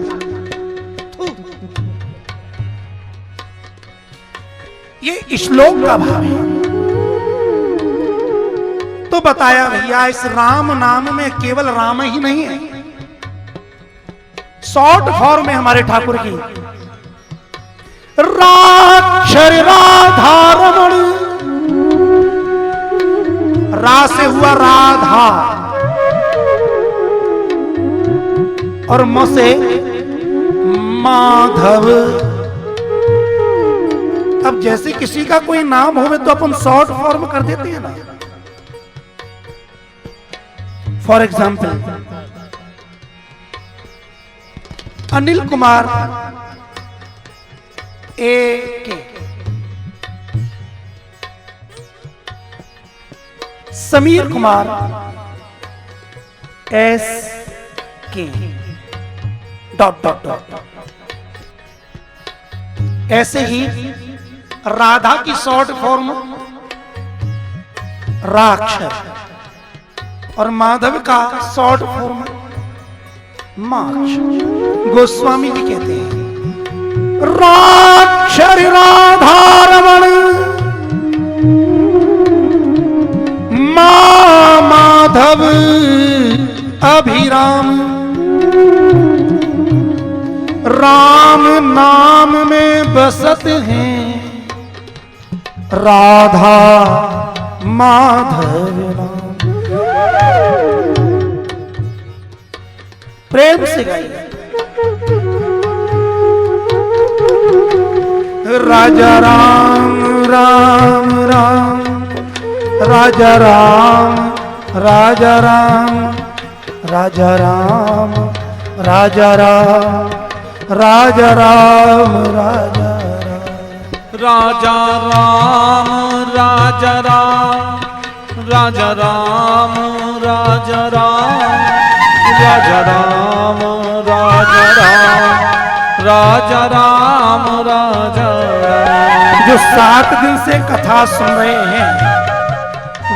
ये श्लोक का भाव है। तो बताया भैया इस राम नाम में केवल राम ही नहीं है, शॉर्ट फॉर्म में हमारे ठाकुर की राक्षर राधा रमण। रा से हुआ राधा और म से माधव। अब जैसे किसी का कोई नाम होवे तो अपन शॉर्ट फॉर्म कर देते हैं ना। फॉर एग्जाम्पल अनिल कुमार ए के, समीर कुमार एस के, डॉट डॉट डॉट। ऐसे ही राधा की शॉर्ट फॉर्म राक्षर और माधव का शॉर्ट फॉर्म माक्ष। गोस्वामी जी कहते हैं राक्षर राधा रमण माधव अभिराम। राम नाम में बसत हैं राधा माधव राम। प्रेम से गाइए। राजा राम राम राम, राजा राम राजा राम, राजा राम राजा राम, राजा राम राजा राम, राजा राम राजा राम, राजा राम राजा राम, राजा राम राजा राम, राजा राम राजा राम। जो 7 दिन से कथा सुन रहे हैं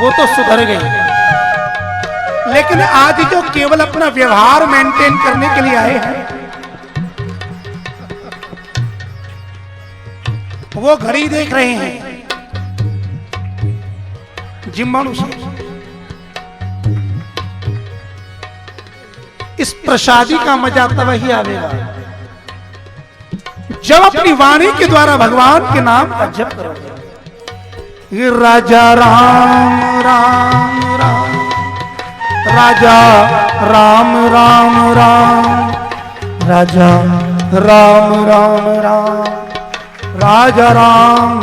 वो तो सुधर गए, लेकिन आज जो केवल अपना व्यवहार मेंटेन करने के लिए आए हैं वो घड़ी देख रहे हैं जिम्बाणु से। इस प्रसादी का मजा तब ही आवेगा जब अपनी वाणी के द्वारा भगवान के नाम का जप करोगे। ये राजा राम राम राम, राजा राम राम राम, राजा राम राम राम, राजा राम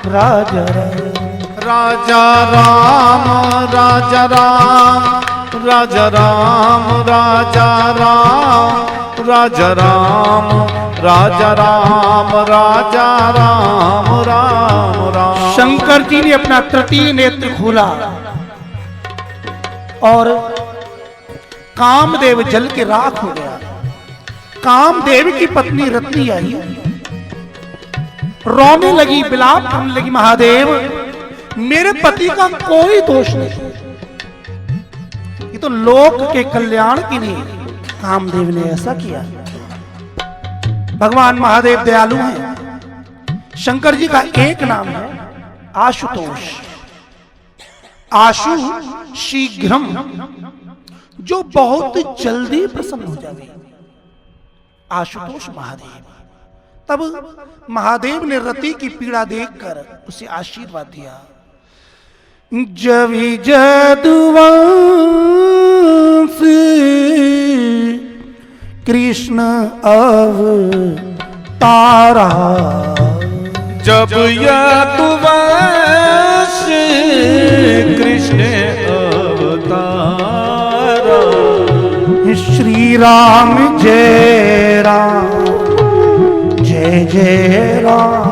राजा राम, राजा राम राजा राम, राजा राम राजा राम, राजा राम राजा राम, राजा राम राम राम। शंकर जी ने अपना तृतीय नेत्र खोला और कामदेव जल के राख हो गया। कामदेव की पत्नी रत्नी आई, रोने लगी, विलाप करने लगी, महादेव मेरे पति का कोई दोष नहीं, ये तो लोक के कल्याण के लिए कामदेव ने ऐसा किया। भगवान महादेव दयालु हैं। शंकर जी का एक नाम है आशुतोष, आशु शीघ्रम, जो बहुत जल्दी प्रसन्न हो जावे, आशुतोष महादेव। तब महादेव ने रति की पीड़ा देखकर उसे आशीर्वाद दिया। जवि जदुवंश कृष्ण अवतारा, जब यदुवंश कृष्ण अवतारा, श्री राम जय राम जय जय राम,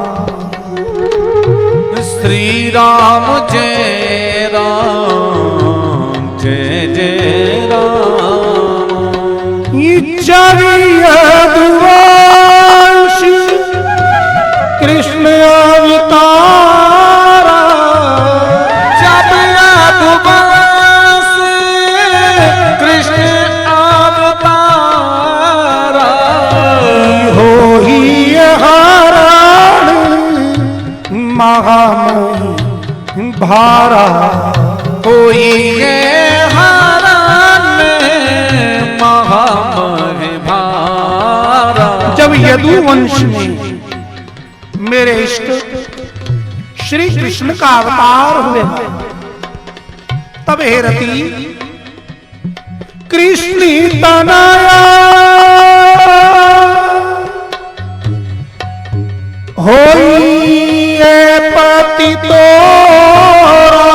श्री राम जय राम जय जय राम। जब यदुवंश कृष्ण अवतारा, जब यदुवंश कृष्ण अवतारा, हो ही हरण महामही भारा, कोई है हरण महामहि भारा। जब यदुवंश में मेरे इष्ट श्री कृष्ण का अवतार हुए, तब हे रति कृष्ण तनया होई पति तोरा,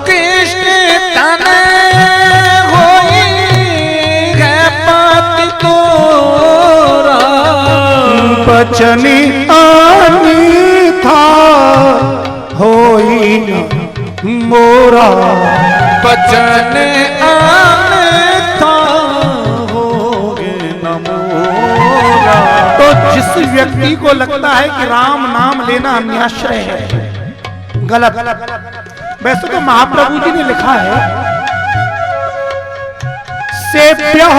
कृष्ण तनय होई पति तोरा, बचन था होई न मोरा, बचन था होगे न मोरा। तो जिस व्यक्ति को लगता है कि राम नाम लेना अन्याश्रय है, गलत। वैसे तो महाप्रभु जी ने लिखा है, सेव्यः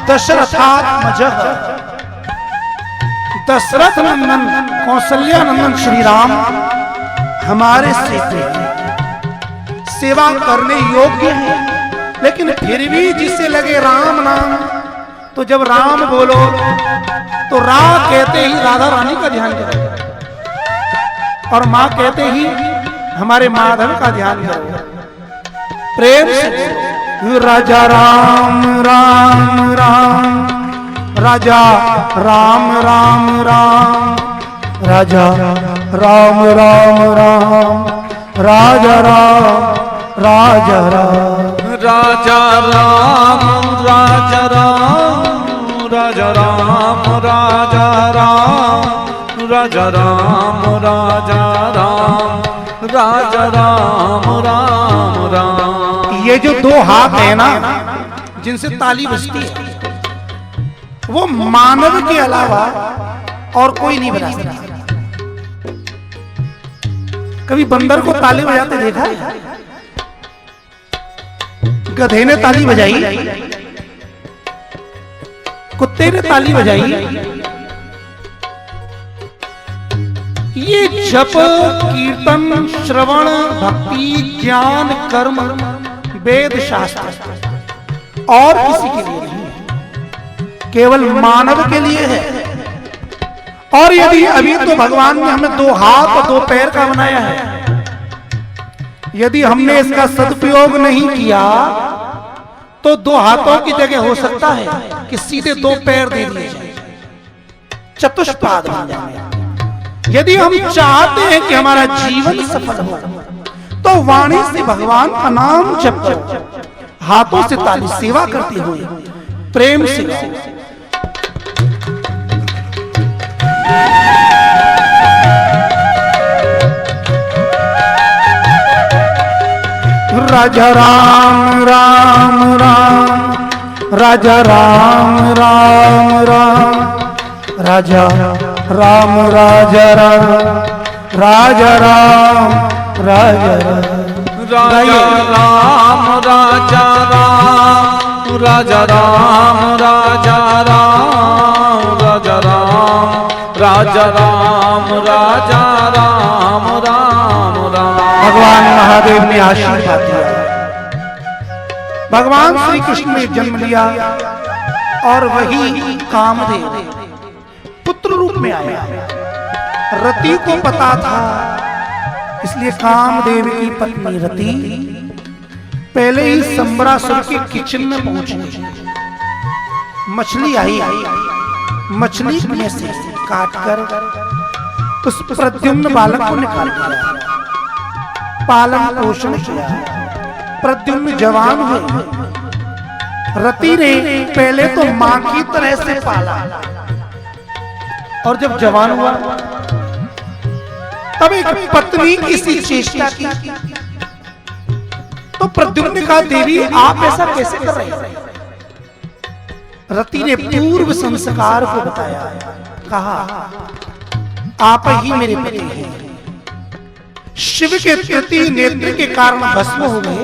दशरथात्मजः, दशरथ नंदन कौशल्या नंदन श्री राम हमारे सेव्य हैं, सेवा करने योग्य हैं। लेकिन फिर भी जिससे लगे राम नाम, तो जब राम बोलो तो रा कहते ही राधा रानी का ध्यान करेगा, और मां कहते ही हमारे माधव का ध्यान करेगा। प्रेम से राजा राम राम राम, राजा राम राम राम, राजा राम राम राम, राजा राम राजा राम, राजा राम राजा राम, राजा राम राजा राम, राजा राम राजा राम, राजा राम राम राम। ये जो दो हाथ है ना जिनसे ताली बजती है, वो मानव के अलावा और कोई नहीं बजा सकता। कभी बंदर को ताली बजाते देखा? गधे ने ताली बजाई, कुत्ते ने ताली बजाई, ये जप कीर्तन श्रवण भक्ति ज्ञान कर्म वेद शास्त्र और किसी के लिए नहीं है, केवल मानव के लिए है। और यदि अभी तो भगवान ने हमें 2 हाथ और 2 पैर का बनाया है, यदि हमने इसका सदुपयोग नहीं किया तो 2 हाथों की जगह हो सकता है कि सीधे 2 पैर दे दिए जाए, चतुष्पाद बन जाए। यदि हम चाहते हैं कि हमारा जीवन सफल हो तो वाणी से भगवान का नाम जप करो, हाथों से ताली सेवा करते हुए प्रेम से राजा राम राम राम, राजा राम राम राम, राजा राम राजा राम, राजा राम राजा राम, राजा राम राजा राम, राजा राम राजा राम, राजा राम राजा राम, राजा राम राम राम। भगवान महादेव ने आशीर्वाद दिया। भगवान श्री कृष्ण ने जन्म लिया और वही कामदेव पुत्र रूप में आया। रति को पता था, इसलिए कामदेव की पत्नी रति पहले ही संबरासुर के किचन में पहुंच गई। मछली आई, मछली में से काटकर उस प्रद्युम्न बालक को निकाल दिया, पालन पोषण किया, प्रद्युम्न जवान हुए। रति ने पहले तो मां की तरह से पाला और जब जवान हुआ तब एक पत्नी किसी चेष्टा की तो प्रद्युम्न ने कहा, देवी आप ऐसा कैसे कर रहे हैं? रति ने पूर्व संस्कार को बताया, कहा आप ही मेरे पति हैं, शिव के प्रति नेत्र के कारण भस्म हो गए,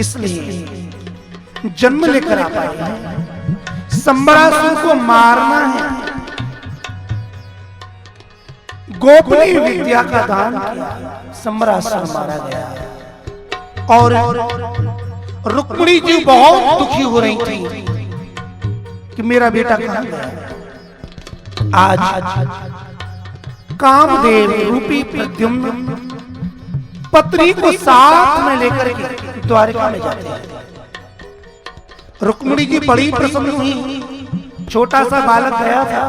इसलिए जन्म लेकर आ पाए। संबरासुर को मारना है, गोपनीय विद्या का दान किया, संबरासुर मारा गया। और रुक्मिणी जी बहुत दुखी हो रही थी कि मेरा बेटा कहां गया। आज कामदेव रूपी प्रद्युम्न पत्नी को साथ में लेकर के द्वारिका में जाते हैं। रुक्मिणी जी बड़ी प्रसन्न हुई, छोटा सा बालक गया था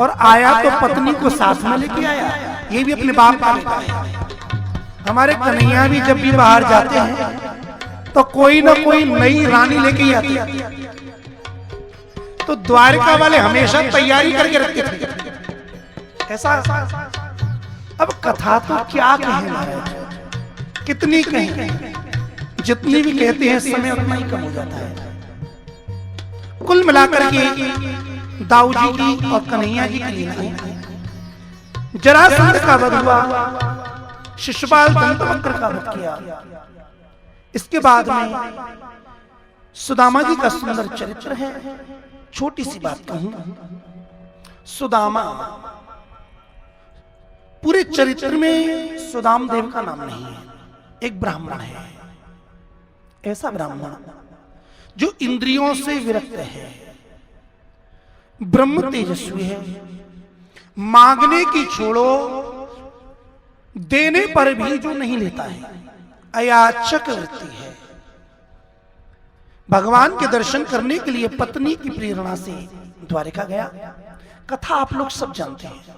और आया तो पत्नी को साथ में लेके आया। ये भी अपने बाप का बेटा है। हमारे कन्हैया भी जब भी बाहर जाते हैं तो कोई ना कोई नई रानी लेके ही आती है, तो द्वारिका वाले हमेशा तैयारी करके रखते थे। ऐसा अब कथा तो क्या कहें महाराज, कितनी कहें, जितनी भी कहते हैं समय उतना ही कम हो जाता है। कुल मिलाकर के दाऊ जी की और कन्हैया जी की लीला, जरासंध का वध हुआ, शिशुपाल दंतवक्र का वध किया। इसके बाद में सुदामा जी का सुंदर चरित्र है। छोटी सी बात कहूं, सुदामा पूरे चरित्र में सुदाम देव का नाम नहीं है। एक ब्राह्मण है, ऐसा ब्राह्मण जो इंद्रियों से विरक्त है, ब्रह्म तेजस्वी है, मांगने की छोड़ो देने पर भी जो नहीं लेता है, अयाचक वृत्ति है। भगवान के दर्शन करने के लिए पत्नी की प्रेरणा से द्वारिका गया। कथा आप लोग सब जानते हैं,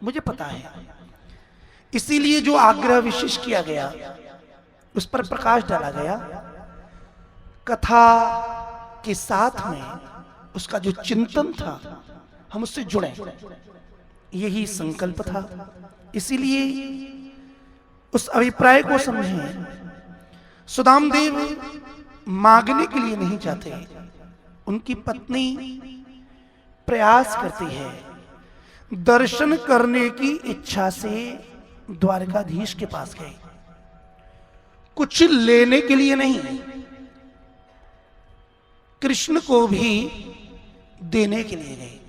मुझे पता है, इसीलिए जो आग्रह विशेष किया गया उस पर प्रकाश डाला गया। कथा के साथ में उसका जो चिंतन था हम उससे जुड़े, यही संकल्प था। इसीलिए उस अभिप्राय को समझें। सुदाम देव मांगने के लिए नहीं चाहते, उनकी पत्नी प्रयास करती है, दर्शन करने की इच्छा से द्वारकाधीश के पास गए, कुछ लेने के लिए नहीं, कृष्ण को भी देने के लिए गए।